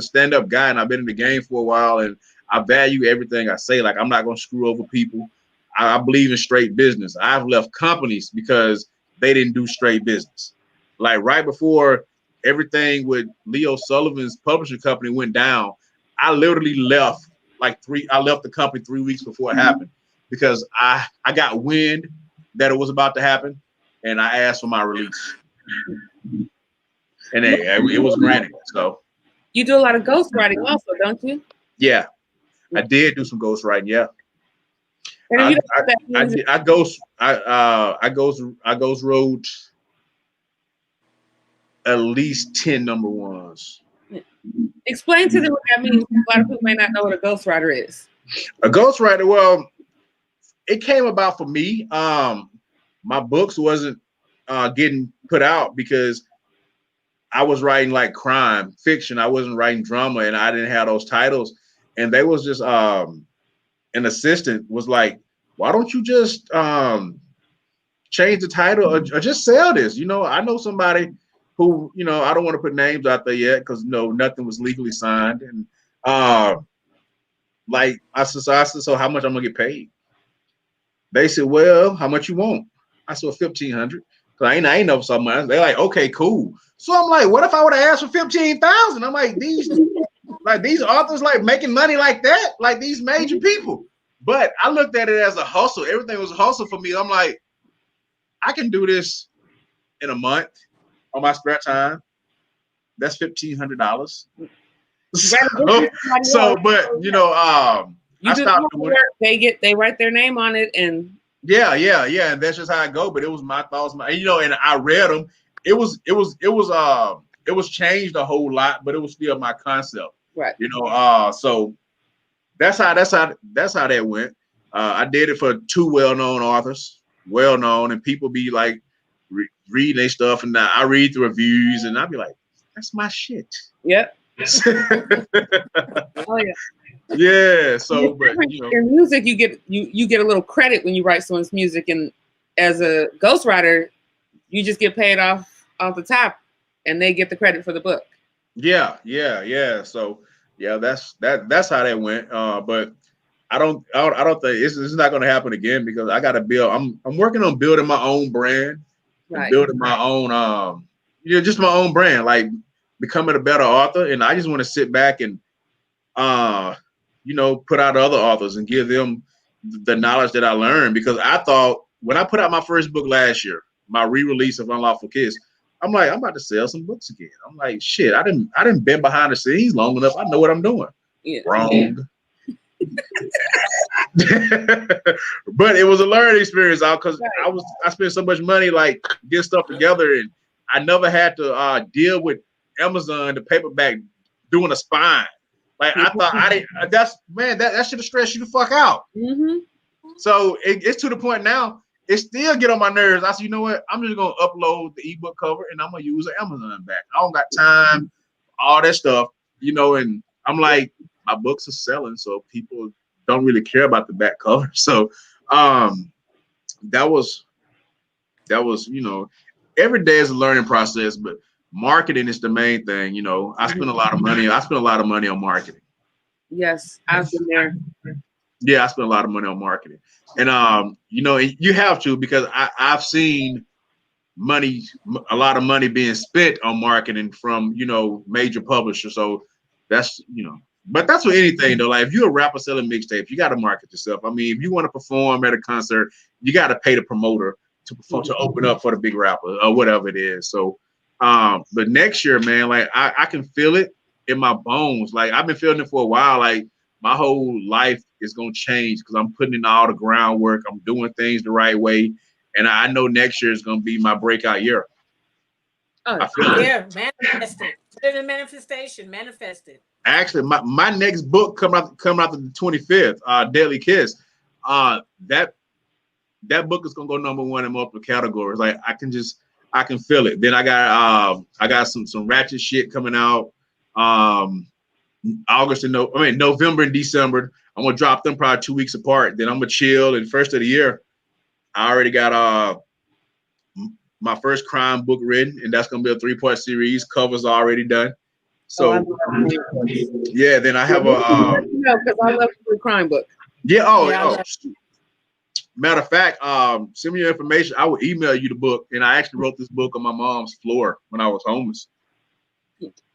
stand-up guy, and I've been in the game for a while, and I value everything I say. Like, I'm not gonna screw over people. I believe in straight business. I've left companies because they didn't do straight business. Like, right before everything with Leo Sullivan's publishing company went down, I literally left the company 3 weeks before it happened because I got wind that it was about to happen, and I asked for my release. And it was granted. So you do a lot of ghostwriting also, don't you? Yeah, I did do some ghostwriting. Yeah, and I ghost wrote at least 10 number ones. Explain to them what that means. A lot of people may not know what a ghostwriter is. A ghostwriter, well, it came about for me. My books wasn't getting put out because I was writing like crime fiction. I wasn't writing drama, and I didn't have those titles. And they was just an assistant was like, "Why don't you just change the title or just sell this?" I know somebody who, I don't want to put names out there yet because nothing was legally signed. And like I said, so how much I'm gonna get paid? They said, "Well, how much you want?" I said, $1,500. Cause I ain't know something. They're like, "Okay, cool." So I'm like, what if I would have asked for 15,000? I'm like, these authors like making money like that, like these major people. But I looked at it as a hustle. Everything was a hustle for me. I'm like, I can do this in a month on my spare time. That's $1,500. But I stopped doing it. They write their name on it, and yeah, and that's just how I go. But it was my thoughts, and I read them. It was changed a whole lot, but it was still my concept, right? So that's how that went. I did it for 2 well-known authors, and people be like reading their stuff, and I read the reviews, and I'd be like, "That's my shit." Yep. Oh yeah. Yeah. So, but in music, you get a little credit when you write someone's music, and as a ghostwriter, you just get paid off the top, and they get the credit for the book. Yeah. So that's how that went. But I don't think it's not going to happen again because I got to build. I'm working on building my own brand, right? Building my own, just my own brand, like becoming a better author. And I just want to sit back and, put out other authors and give them the knowledge that I learned. Because I thought when I put out my first book last year, my re-release of Unlawful Kiss, I'm like, I'm about to sell some books again. I'm like, shit, I didn't been behind the scenes long enough. I know what I'm doing. Yeah. Wrong. But it was a learning experience because I spent so much money like getting stuff together, and I never had to deal with Amazon, the paperback, doing a spine. Like I thought that should have stressed you the fuck out. Mm-hmm. So it's to the point now. it still get on my nerves. I said, you know what? I'm just gonna upload the ebook cover and I'm gonna use an Amazon back. I don't got time, all that stuff, you know. And I'm like, my books are selling, so people don't really care about the back cover. So, that was, you know, every day is a learning process, but marketing is the main thing. You know, I spend a lot of money. I spend a lot of money on marketing. Yes, I've been there. Yeah, I spend a lot of money on marketing, and you know, you have to, because I've seen a lot of money being spent on marketing from, you know, major publishers. So that's, you know, but that's with anything though. Like if you're a rapper selling mixtapes, you got to market yourself. I mean, if you want to perform at a concert, you got to pay the promoter to perform, to open up for the big rapper or whatever it is. So, but next year, man, like I can feel it in my bones. Like I've been feeling it for a while. Like my whole life is gonna change because I'm putting in all the groundwork. I'm doing things the right way, and I know next year is gonna be my breakout year. Oh, I feel it. Yeah, manifest it. Put it in manifestation. Manifest it. Actually, my next book coming out the 25th, Deadly Kiss. That book is gonna go #1 in multiple categories. Like I can feel it. Then I got some ratchet shit coming out. November and December. I'm gonna drop them probably 2 weeks apart. Then I'm gonna chill. And first of the year, I already got my first crime book written, and that's gonna be a 3-part series. Covers already done. So yeah, then I have because I love the crime book. Yeah. Matter of fact, send me your information. I will email you the book. And I actually wrote this book on my mom's floor when I was homeless.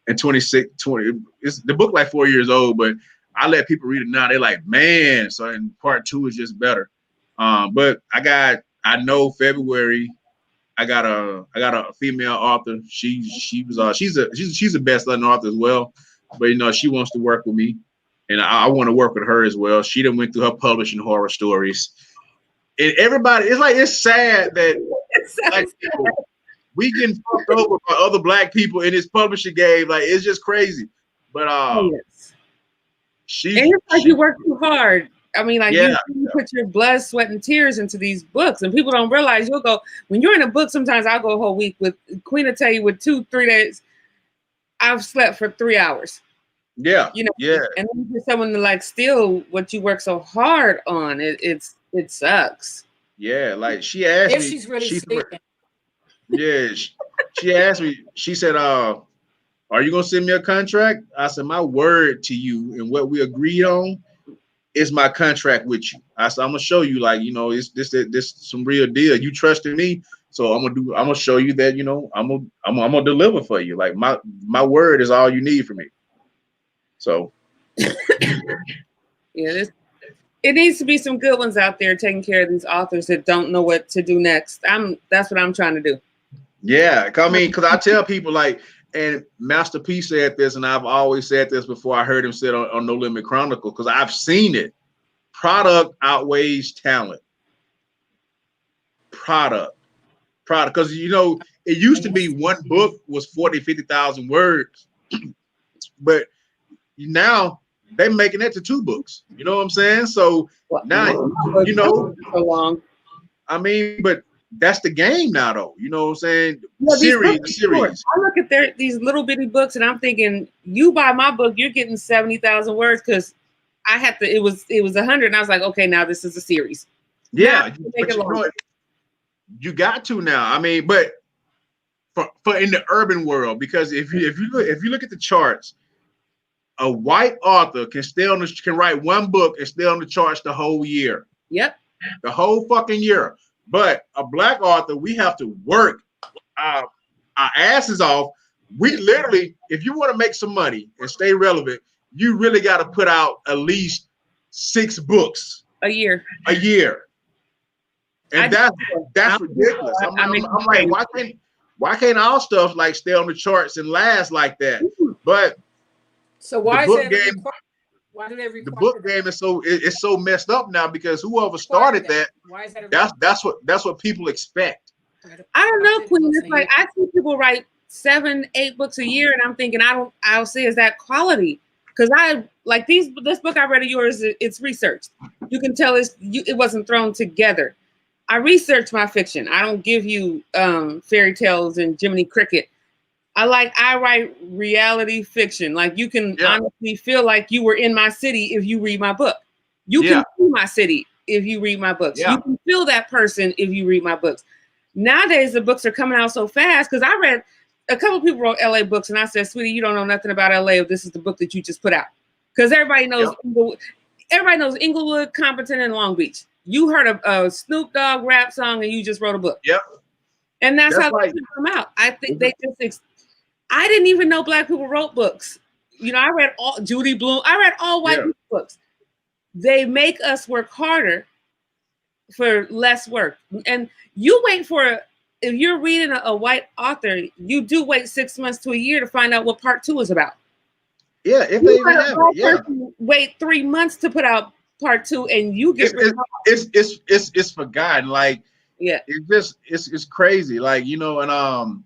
In 20. It's the book like 4 years old, but I let people read it now. They're like, man. So in part 2 is just better. But I know February I got a female author. She's a best-selling author as well. But you know, she wants to work with me, and I want to work with her as well. She done went through her publishing horror stories. And everybody, it's sad that like, we getting fucked over by other black people in this publishing game. Like it's just crazy. But yes. And it's like you work too hard. I mean, like you put your blood, sweat, and tears into these books, and people don't realize you'll go when you're in a book. Sometimes I'll go a whole week with Queen. Will tell you with 2-3 days, I've slept for 3 hours. Yeah, you know. Yeah. And then for someone to like steal what you work so hard on, it sucks. Yeah, like she asked me. She's really sleeping. Yeah, she asked me. She said, "Are you gonna send me a contract?" I said, "My word to you and what we agreed on is my contract with you." I said, "I'm gonna show you, like, you know, it's this some real deal. You trusted me, so I'm gonna show you that, you know, I'm gonna deliver for you. Like my word is all you need from me." So yeah, it needs to be some good ones out there taking care of these authors that don't know what to do next. That's what I'm trying to do. Yeah, I mean, because I tell people, like, and Master P said this, and I've always said this before I heard him say it on No Limit Chronicle, because I've seen it. Product outweighs talent. Product, because, you know, it used to be one book was 40, 50,000 words, but now they're making that to 2 books. You know what I'm saying? So now, you know, so long. I mean, but that's the game now, though. You know what I'm saying? Yeah, Series. I look at these little bitty books, and I'm thinking, you buy my book, you're getting 70,000 words, because I had to. It was 100, and I was like, okay, now this is a series. Yeah, you got to now. I mean, but for in the urban world, because if you look at the charts, a white author can write one book and stay on the charts the whole year. Yep. The whole fucking year. But a black author, we have to work our asses off. We literally, if you want to make some money and stay relevant, you really got to put out at least 6 books a year. And that's ridiculous. I'm like, why can't our stuff like stay on the charts and last like that? But so why is that why do they require the book game is so messed up now, because whoever started that, why is that that's what people expect. I don't know, Queen. It's like I see people write 7-8 books a year, and I'm thinking I'll say, is that quality? Because I like this book I read of yours, it's researched. You can tell it wasn't thrown together. I research my fiction. I don't give you fairy tales and Jiminy Cricket. I write reality fiction. Like you can honestly feel like you were in my city if you read my book. You can see my city if you read my books. You can feel that person if you read my books. Nowadays, the books are coming out so fast because I read a couple of people wrote LA books and I said, sweetie, you don't know nothing about LA if this is the book that you just put out. Because everybody knows Inglewood, Compton, and Long Beach. You heard a Snoop Dogg rap song and you just wrote a book. Yep. And that's how they come out. I think they just I didn't even know Black people wrote books. You know, I read all Judy Blume. I read all white people books. They make us work harder for less work. And you wait for, if you're reading a white author, you do wait 6 months to a year to find out what part 2 is about. Yeah, if they even have it. Yeah. Wait 3 months to put out part 2, and you get it's forgotten. Like, it's crazy. Like, you know, and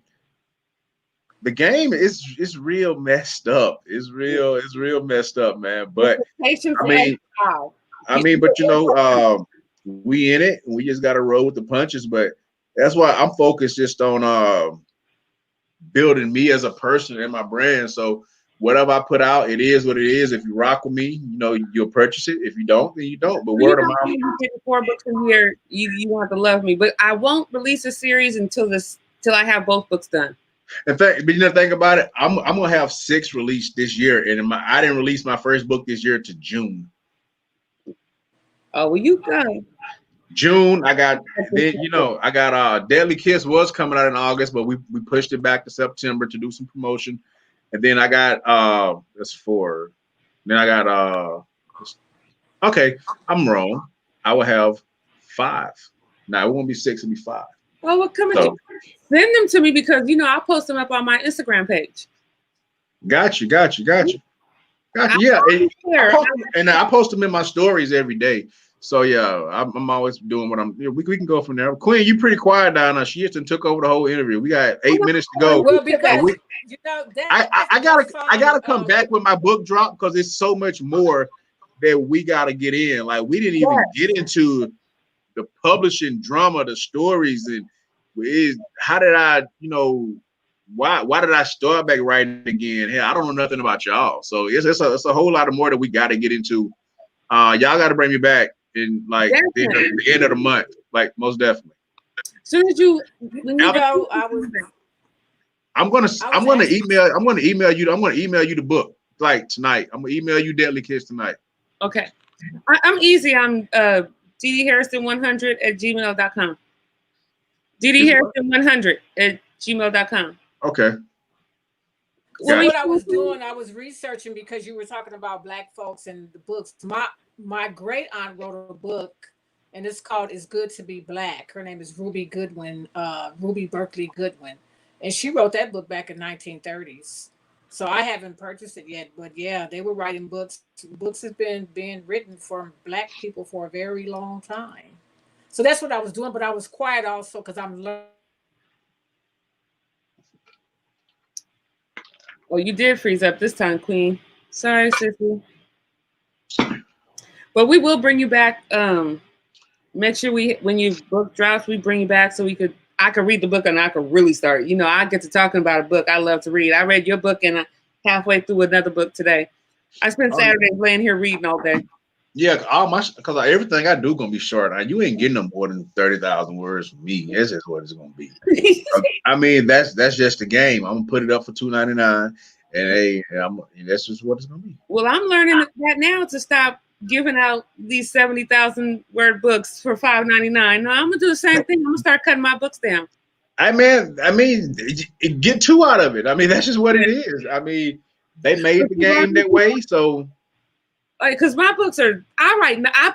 the game is real messed up. It's real messed up, man. But I mean, but you know, we in it. We just got to roll with the punches. But that's why I'm focused just on building me as a person and my brand. So whatever I put out, it is what it is. If you rock with me, you know, you'll purchase it. If you don't, then you don't. But word of mouth. You get 4 books in here, you want to love me. But I won't release a series until I have both books done. In fact, but you know, think about it. I'm gonna have 6 released this year, and I didn't release my first book this year to June. Oh, well, you done. June, I got Deadly Kiss was coming out in August, but we pushed it back to September to do some promotion. And then I got that's 4. Then I got okay, I'm wrong. I will have 5. Now it won't be 6, it'll be 5. Well, what coming? Send them to me because you know I'll post them up on my Instagram page. Got you. Yeah, and I post them in my stories every day. So yeah, I'm always doing what I'm. We can go from there. Queen, you pretty quiet down there. She just took over the whole interview. We got 8 minutes to go. Well, because you know I gotta come back with my book drop because it's so much more that we gotta get in. Like we didn't even get into the publishing drama, the stories, and how did I, you know, why did I start back writing again? Hey, I don't know nothing about y'all. So it's a whole lot of more that we got to get into. Y'all got to bring me back in like the end of the month, like most definitely. Soon as you know, I'm gonna email you the book like tonight. I'm gonna email you Deadly Kiss tonight. Okay, I'm easy. I'm ddharrison100@gmail.com. ddharrison100@gmail.com. Okay. So what I was doing, I was researching because you were talking about Black folks and the books. My great aunt wrote a book, and it's called "It's Good to Be Black." Her name is Ruby Berkeley Goodwin, and she wrote that book back in 1930s. So I haven't purchased it yet, but yeah, they were writing books. Books have been being written for Black people for a very long time. So that's what I was doing, but I was quiet also because I'm learning. Oh, you did freeze up this time, Queen. Sorry, sissy. But we will bring you back. Make sure when your book drops, we bring you back so I could read the book and I could really start. You know, I get to talking about a book I love to read. I read your book and halfway through another book today. I spent Saturdays laying here reading all day. Yeah, because everything I do gonna be short. You ain't getting no more than 30,000 words from me. That's just what it's gonna be. I mean, that's just the game. I'm gonna put it up for $2.99, and hey, that's just what it's gonna be. Well, I'm learning that now to stop giving out these 70,000 word books for $5.99. No, I'm gonna do the same thing. I'm gonna start cutting my books down. I mean, get 2 out of it. I mean, that's just what it is. I mean, they made the game that way, so. Because my books I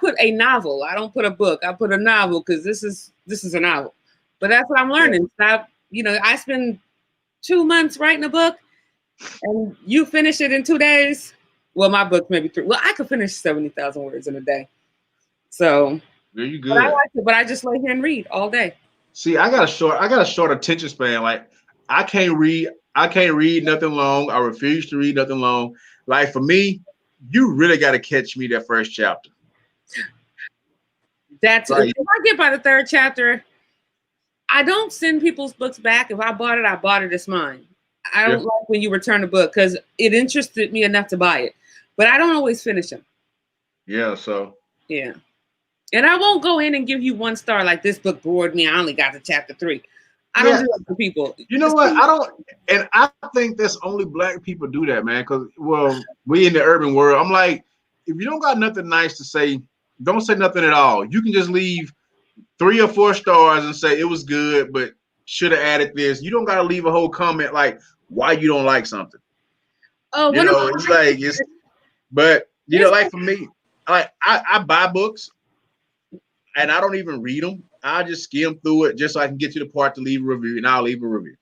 put a novel. I don't put a book. I put a novel because this is a novel. But that's what I'm learning. I spend 2 months writing a book, and you finish it in 2 days. Well, my book maybe 3. Well, I could finish 70,000 words in a day. So very good. But I like it. But I just lay here and read all day. See, I got a short attention span. Like I can't read nothing long. I refuse to read nothing long. Like for me, you really got to catch me that first chapter. That's Right. if I get by the third chapter, I don't send people's books back. If I bought it, I bought it. It's mine. I don't like when you return a book because it interested me enough to buy it, but I don't always finish them. Yeah. So. Yeah. And I won't go in and give you 1 star like this book bored me. I only got to chapter 3. I don't do that for people. You know what? I don't, and I think that's only black people do that, man. Because we in the urban world. I'm like, if you don't got nothing nice to say, don't say nothing at all. You can just leave 3 or 4 stars and say it was good, but should have added this. You don't got to leave a whole comment like why you don't like something. Oh, you know, it's like it's. But you know, like for me, like I buy books. And I don't even read them. I just skim through it just so I can get to the part to leave a review, and I'll leave a review.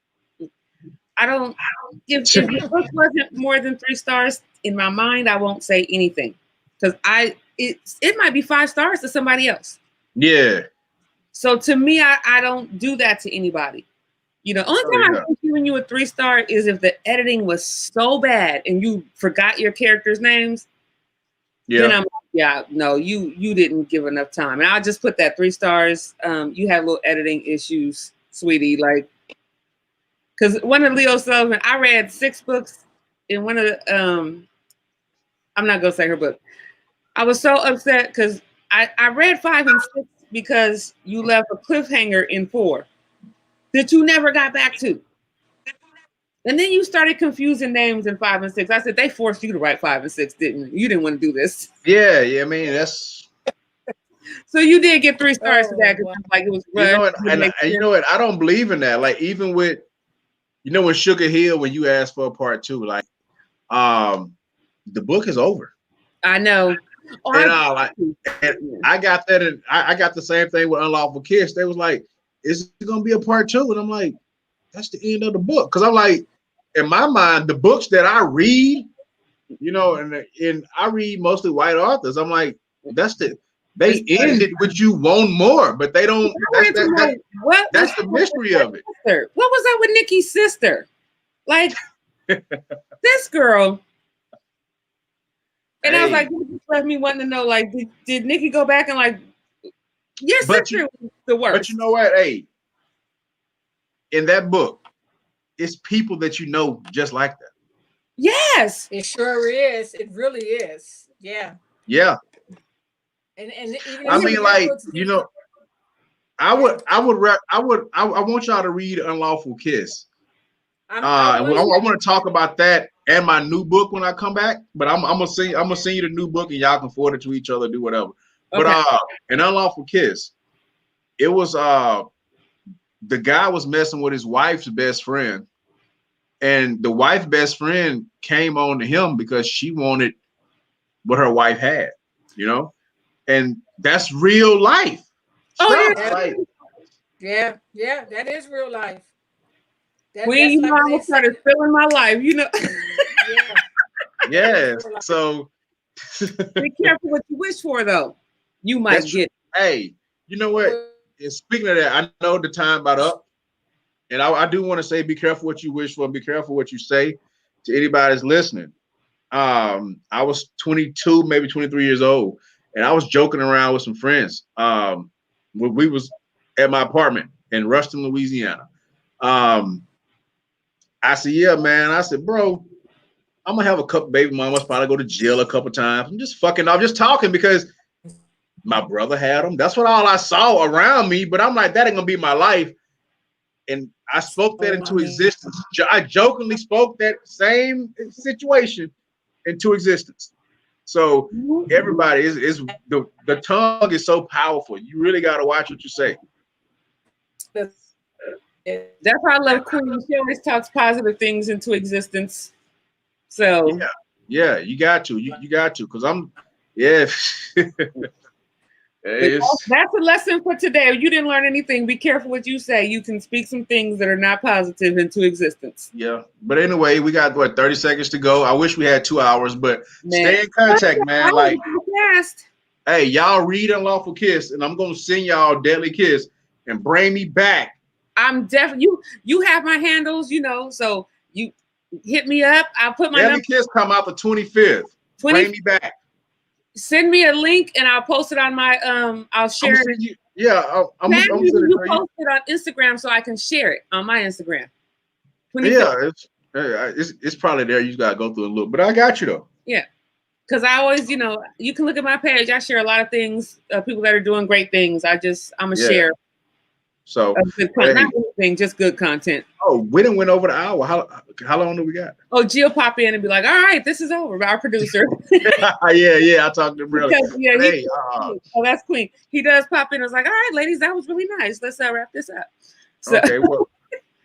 I don't. If the book wasn't more than 3 stars in my mind, I won't say anything because it might be 5 stars to somebody else. Yeah. So to me, I don't do that to anybody. You know, only time I'm giving you a 3 star is if the editing was so bad and you forgot your characters' names. Yeah. Then I'm like, yeah, no, you didn't give enough time. And I'll just put that 3 stars. You have little editing issues, sweetie. Like, because one of Leo Sullivan, I read 6 books in one of the, I'm not going to say her book. I was so upset because I read 5 and 6 because you left a cliffhanger in 4 that you never got back to. And then you started confusing names in 5 and 6. I said, they forced you to write 5 and 6, didn't you? You didn't want to do this. Yeah, I mean, that's. So you did get 3 stars to that because like it was rushed. You know what, and you know what? I don't believe in that. Like even with, you know, with Sugar Hill, when you asked for a part 2, like, the book is over. I know. Oh, and I got that, and I got the same thing with Unlawful Kiss. They was like, "Is it gonna be a part 2?" And I'm like, "That's the end of the book." Because I'm like, in my mind, the books that I read, you know, and I read mostly white authors. I'm like, they ended with you want more, but they don't. That's the mystery of it. What was that with Nikki's sister? Like this girl. And I was like, you left me wanting to know, like, did Nikki go back and like, your sister was the worst. But you know what? Hey, in that book, it's people that you know just like that. Yes, it sure is. It really is. Yeah. Yeah. And even I mean, like, you know, I want y'all to read Unlawful Kiss. I want to talk about that and my new book when I come back. But I'm gonna send you the new book and y'all can forward it to each other, do whatever. Okay. But an Unlawful Kiss, it was the guy was messing with his wife's best friend, and the wife's best friend came on to him because she wanted what her wife had, you know, and that's real life. Yeah, that is real life. When you almost started filling my life, you know. Yeah. So be careful what you wish for, though. You might get. Hey, you know what? And speaking of that, I know the time about up, and I do want to say, be careful what you wish for. Be careful what you say to anybody that's listening. I was 22, maybe 23 years old, and I was joking around with some friends. We was at my apartment in Ruston, Louisiana. I said, yeah, man. I said, bro, I'm gonna have a couple baby mamas, probably go to jail a couple times. I'm just fucking off, just talking because my brother had them. That's what all I saw around me. But I'm like, that ain't gonna be my life. And I spoke that into existence. I jokingly spoke that same situation into existence. So everybody is the tongue is so powerful. You really got to watch what you say. That's why I love Queen. She always talks positive things into existence. So yeah, you got to, you got to, because I'm that's a lesson for today. If you didn't learn anything, be careful what you say. You can speak some things that are not positive into existence. Yeah, but anyway, we got 30 seconds to go. I wish we had 2 hours, but stay in contact, man. Like, hey, y'all read Unlawful Kiss, and I'm gonna send y'all Deadly Kiss and bring me back. I'm definitely you have my handles, you know, so you hit me up. I'll put my Deadly Kiss come out the 25th. Bring me back. Send me a link and I'll post it on my I'll share it. I'm sending it You to you. post it on Instagram so I can share it on my Instagram. Yeah, it's probably there. You just gotta go through a look, but I got you though. Yeah, because I always, you can look at my page. I share a lot of things. People that are doing great things. I'm a share. So good not anything, just good content. Oh, we didn't went over the hour. How long do we got? Oh, Gio pop in and be like, "All right, this is over." Our producer. yeah, I talked to him earlier. Hey, oh, that's Queen. He does pop in. I was like, "All right, ladies, that was really nice. Let's wrap this up." So, okay,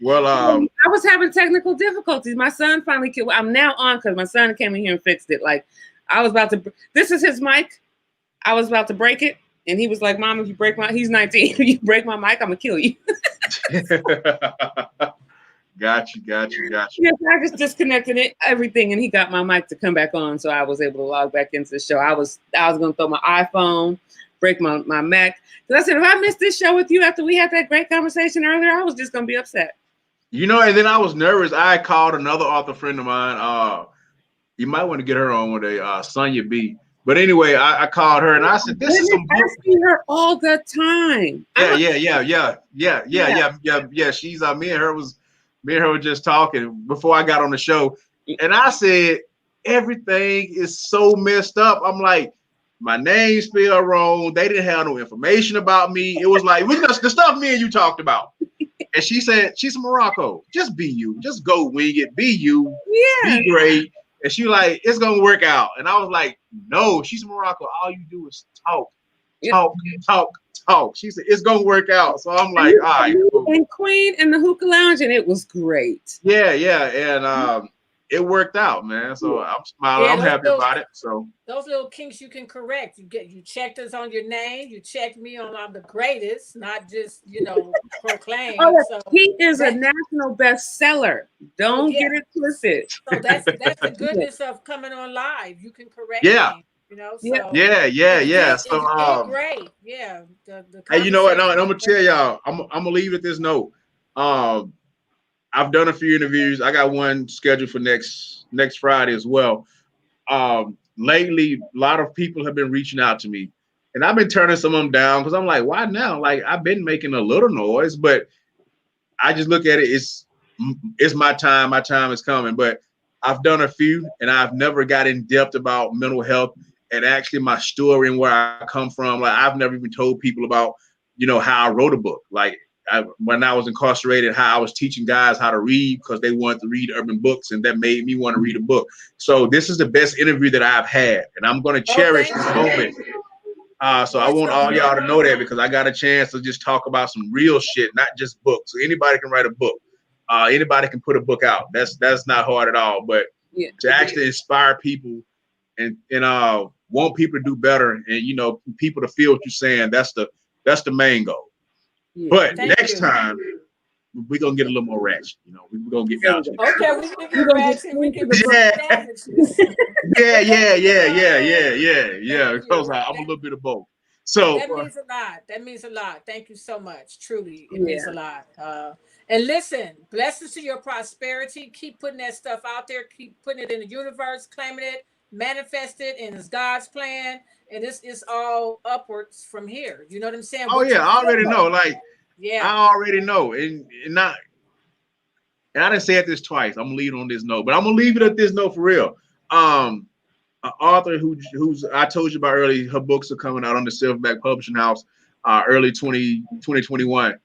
well, I was having technical difficulties. My son finally killed. I'm now on because my son came in here and fixed it. Like, I was about to. This is his mic. I was about to break it, and he was like, "Mom, if you break my," he's 19. If you break my mic, I'm gonna kill you. Got you. Yes, I just disconnected everything, and he got my mic to come back on, so I was able to log back into the show. I was gonna throw my iPhone, break my Mac. Because I said, if I missed this show with you after we had that great conversation earlier, I was just gonna be upset. And then I was nervous. I called another author friend of mine. You might want to get her on one day, Sonia B. But anyway, I called her and I said, "This is some." I see her all the time. Yeah. She's me and her were just talking before I got on the show, and I said, "Everything is so messed up." I'm like, my name spelled wrong. They didn't have no information about me. It was like the stuff me and you talked about. And she said, "She's from Morocco. Just be you. Just go wing it. Be you. Yeah. Be great." And she like, "It's gonna work out." And I was like, "No, she's from Morocco. All you do is talk. She said, "It's gonna work out." So I'm like, "All right." And Queen in the Hookah Lounge, and it was great. Yeah, and it worked out, man. So I'm smiling. I'm happy about it. So those little kinks you can correct. You checked us on your name. You checked me on I'm the greatest, not just proclaim. Oh, so he is a national bestseller. Don't get it twisted. So that's the goodness of coming on live. You can correct me. So yeah. So great. Yeah. Hey, you know what? No, and I'm gonna tell y'all. I'm gonna leave it this note. I've done a few interviews. I got one scheduled for next Friday as well. Lately, a lot of people have been reaching out to me, and I've been turning some of them down because I'm like, why now? Like, I've been making a little noise, but I just look at it. It's my time. My time is coming. But I've done a few, and I've never got in depth about mental health and actually my story and where I come from. Like, I've never even told people about, how I wrote a book. Like, when I was incarcerated, how I was teaching guys how to read because they wanted to read urban books, and that made me want to read a book. So this is the best interview that I've had, and I'm going to cherish this moment. So I want all y'all to know that, because I got a chance to just talk about some real shit, not just books. So anybody can write a book. Anybody can put a book out. That's not hard at all. But to actually inspire people and want people to do better, and people to feel what you're saying, that's the main goal. Yeah. But next time we're gonna get a little more ratchet. We're gonna get down to it. Okay, we can get ratchet. We can yeah. Because I'm a little bit of both. So that means a lot. That means a lot. Thank you so much. Truly, it means a lot. And listen, blessings to your prosperity. Keep putting that stuff out there. Keep putting it in the universe, claiming it, manifest it, and it's God's plan. And it's all upwards from here. You know what I'm saying? Oh, yeah, I already know. Like, I already know. And I didn't say it this twice. I'm gonna leave it on this note, but I'm gonna leave it at this note for real. An author who's I told you about earlier, her books are coming out on the Silverback Publishing House early 2021.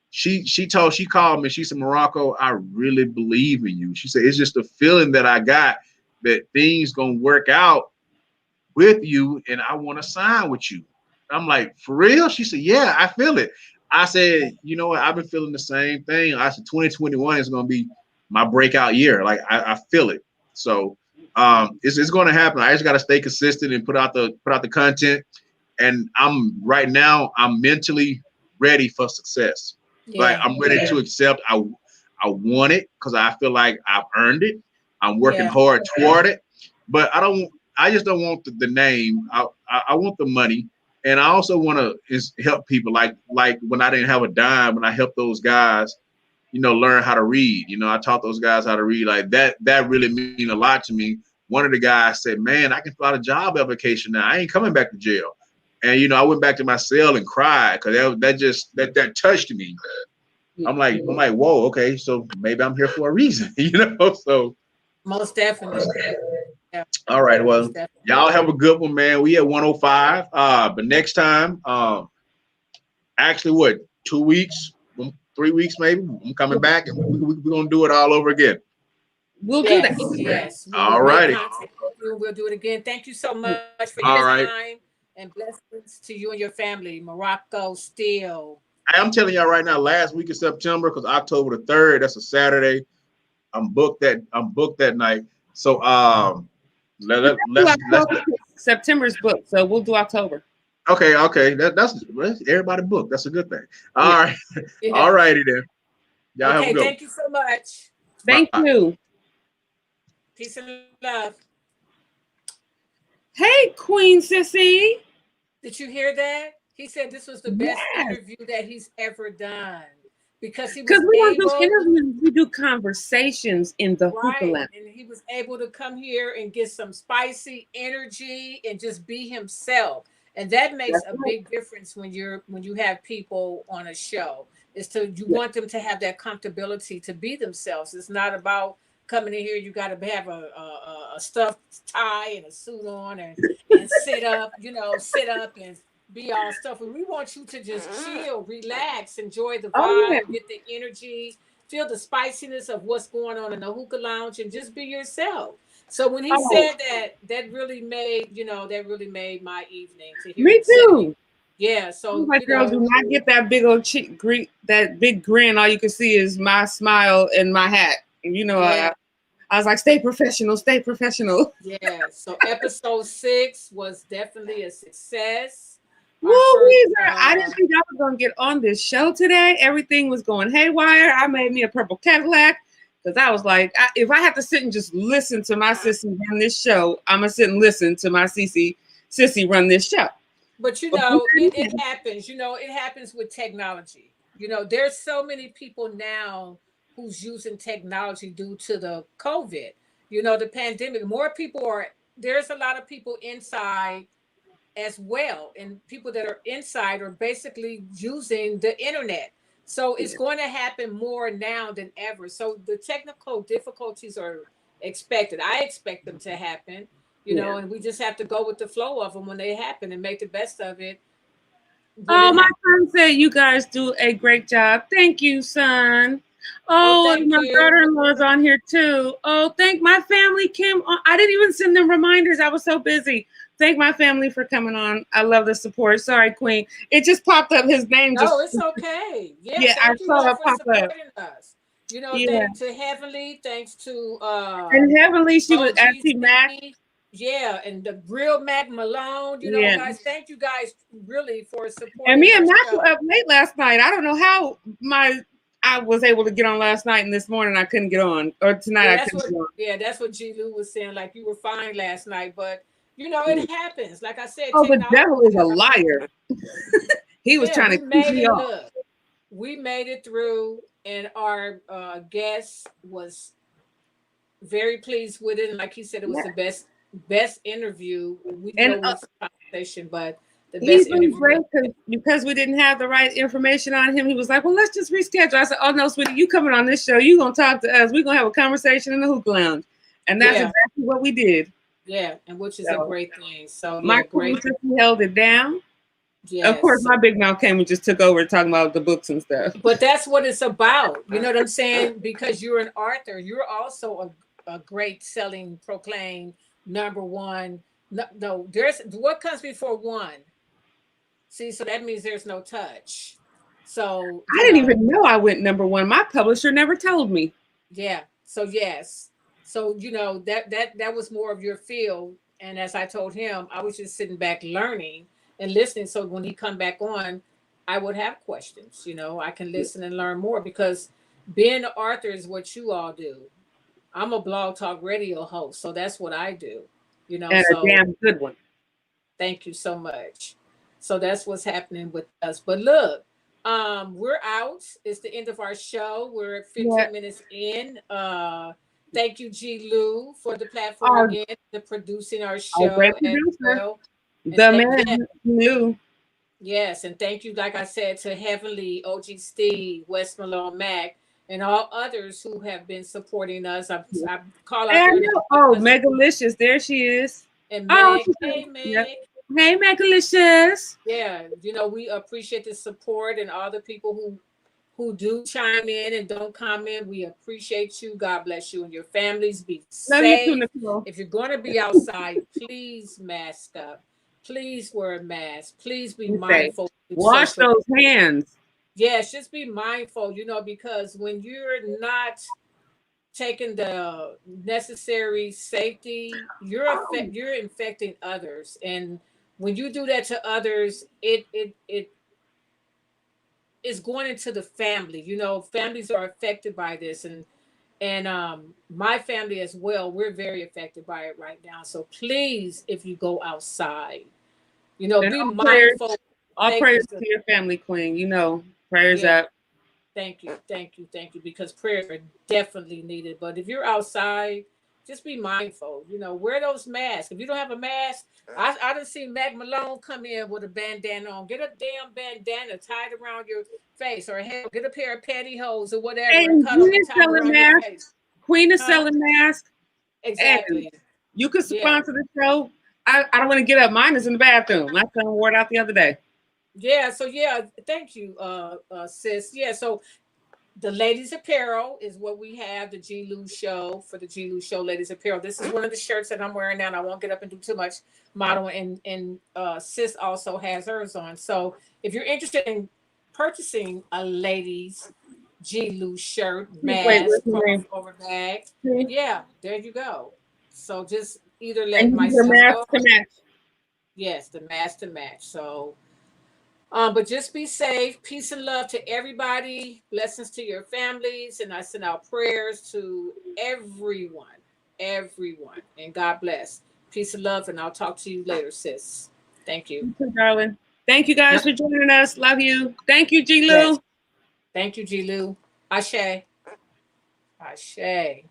She called me. She said, "Morocco, I really believe in you." She said, "It's just a feeling that I got that things gonna work out with you, and I want to sign with you." I'm like, "For real?" She said, "Yeah, I feel it." I said, "You know what? I've been feeling the same thing." I said, 2021 is going to be my breakout year. Like, I feel it. So it's going to happen. I just got to stay consistent and put out the content. And I'm mentally ready for success. Like, I'm ready to accept. I want it because I feel like I've earned it. I'm working hard toward it, but I just don't want the name. I want the money. And I also want to help people, like when I didn't have a dime, when I helped those guys, learn how to read. I taught those guys how to read. Like, that really mean a lot to me one of the guys said, "Man, I can file a job application now. I ain't coming back to jail." And you know, I went back to my cell and cried because that touched me. I'm like, whoa, okay, so maybe I'm here for a reason, you know. So Most definitely. Yeah. all right, well, Most definitely. y'all have a good one, man. We at 105. But next time, actually, what, 2 weeks, 3 weeks, maybe, I'm coming back and we're gonna do it all over again. We'll do Yes, that. yes. We All will make righty. contact with you. We'll do it again. Thank you so much for All your right. time and blessings to you and your family. Morocco, Steele. I'm telling y'all right now, last week of September, because October the 3rd, that's a Saturday. I'm booked that night. So let's September's booked, so we'll do October. okay. That's everybody booked. That's a good thing. All right. Yeah. All righty then. Y'all have a Okay, good thank you so much. Thank Bye. you. Peace and love. Hey, Queen Sissy. Did you hear that? He said this was the best Yes. interview that he's ever done because he was Because we don't do able, interviews, we do conversations in the Hookah right, Lounge. and he was able to come here and get some spicy energy and just be himself. And that makes That's a right. big difference when you have people on a show. Is to you Yeah. want them to have that comfortability to be themselves. It's not about coming in here. You got to have a stuffed tie and a suit on and sit up. Sit up and be all stuff. We want you to just chill, relax, enjoy the vibe, Oh, yeah. get the energy, feel the spiciness of what's going on in the hookah lounge, and just be yourself. So when he said that, that really made my evening to hear Me him say it. too. Yeah. So My girl, do not get that big old that big grin. All you can see is my smile and my hat. You know, yeah, I was like, stay professional, stay professional. yeah. So episode 6 was definitely a success. Woo, I didn't think I was gonna get on this show today. Everything was going haywire. I made me a purple Cadillac because I was like, if I have to sit and just listen to my sissy run this show, I'm gonna sit and listen to my sissy run this show. But it happens. It happens with technology. There's so many people now who's using technology due to the COVID. The pandemic. There's a lot of people inside as well, and people that are inside are basically using the internet. So it's going to happen more now than ever. So the technical difficulties are expected. I expect them to happen. And we just have to go with the flow of them when they happen and make the best of it. Oh, my son said you guys do a great job. Thank you, son. Oh, and my daughter-in-law is on here too. Oh, thank my family came on. I didn't even send them reminders. I was so busy. Thank my family for coming on. I love the support. Sorry, Queen. It just popped up. His name just. No, it's okay. Yeah, I saw it pop up. Us. Thanks to Heavenly. Thanks to and Heavenly, she was Auntie Mac. Yeah, and the real Mac Malone. Guys, thank you guys really for supporting. And me and Mac were up late last night. I don't know how I was able to get on last night, and this morning I couldn't get on, or tonight I couldn't get on. Yeah, that's what G-Lew was saying. Like you were fine last night, but it happens. Like I said, oh, the devil is a liar. He was trying to keep me off. We made it through, and our guest was very pleased with it. And like he said, it was the best interview. We know it was a conversation, but the best interview. Great because we didn't have the right information on him. He was like, "Well, let's just reschedule." I said, "Oh no, sweetie, you coming on this show? You gonna talk to us? We're gonna have a conversation in the Hookah Lounge," and that's exactly what we did. Yeah, and which is a great thing. So my great. held it down. Yes. Of course, my big mouth came and just took over talking about the books and stuff. But that's what it's about. You know what I'm saying? Because you're an author, you're also a great selling, proclaimed #1. No, there's what comes before 1. See, so that means there's no touch. So I didn't even know I went #1. My publisher never told me. Yeah. So yes. So that was more of your field. And as I told him, I was just sitting back learning and listening. So when he come back on, I would have questions. I can listen and learn more because being an author is what you all do. I'm a blog talk radio host, so that's what I do. And a damn good one. Thank you so much. So that's what's happening with us. But look, we're out. It's the end of our show. We're 15 minutes in. Thank you, G-Lew, for the platform again, the producing our show great as producer, well. And the man knew. Yes, and thank you, like I said, to Heavenly, OG Steve, West Malone Mac, and all others who have been supporting us. I call out their names. Oh, Megalicious, there she is. And Oh, Meg, hey Meg. Yep. Hey, Megalicious. Yeah, you know, we appreciate the support and all the people who do chime in and don't comment. We appreciate you. God bless you and your families. Be Love safe. you too, Nicole. If you're going to be outside, please mask up. Please wear a mask. Please be mindful. Wash those hands. Yes, just be mindful, you know, because when you're not taking the necessary safety, you're infecting others. And when you do that to others, it is going into the family. You know, families are affected by this, and my family as well. We're very affected by it right now. So please, if you go outside, you know, be mindful. All prayers to your family, Queen. You know, prayers up. Thank you, thank you, thank you. Because prayers are definitely needed. But if you're outside, just be mindful. You know, wear those masks. If you don't have a mask, I done seen Mac Malone come in with a bandana on. Get a damn bandana tied around your face, or hell, get a pair of pantyhose or whatever. And Queen is selling masks. Queen is selling masks. Exactly. And you could sponsor the show. I don't want to get up. Mine is in the bathroom. My son wore it out the other day. Yeah. So thank you, sis. Yeah. So the ladies apparel is what we have, the G-Lew show. For the G-Lew show ladies apparel, this is one of the shirts that I'm wearing now, and I won't get up and do too much modeling. And sis also has hers on. So if you're interested in purchasing a ladies G-Lew shirt, mask, over bag, yeah, there you go. So just either let myself know. To match. Yes, the mask to match. So but just be safe. Peace and love to everybody. Blessings to your families. And I send out prayers to everyone. Everyone. And God bless. Peace and love. And I'll talk to you later, sis. Thank you. Thank you, darling. Thank you guys for joining us. Love you. Thank you, G-Lew. Yes. Thank you, G-Lew. Ashe. Ashe.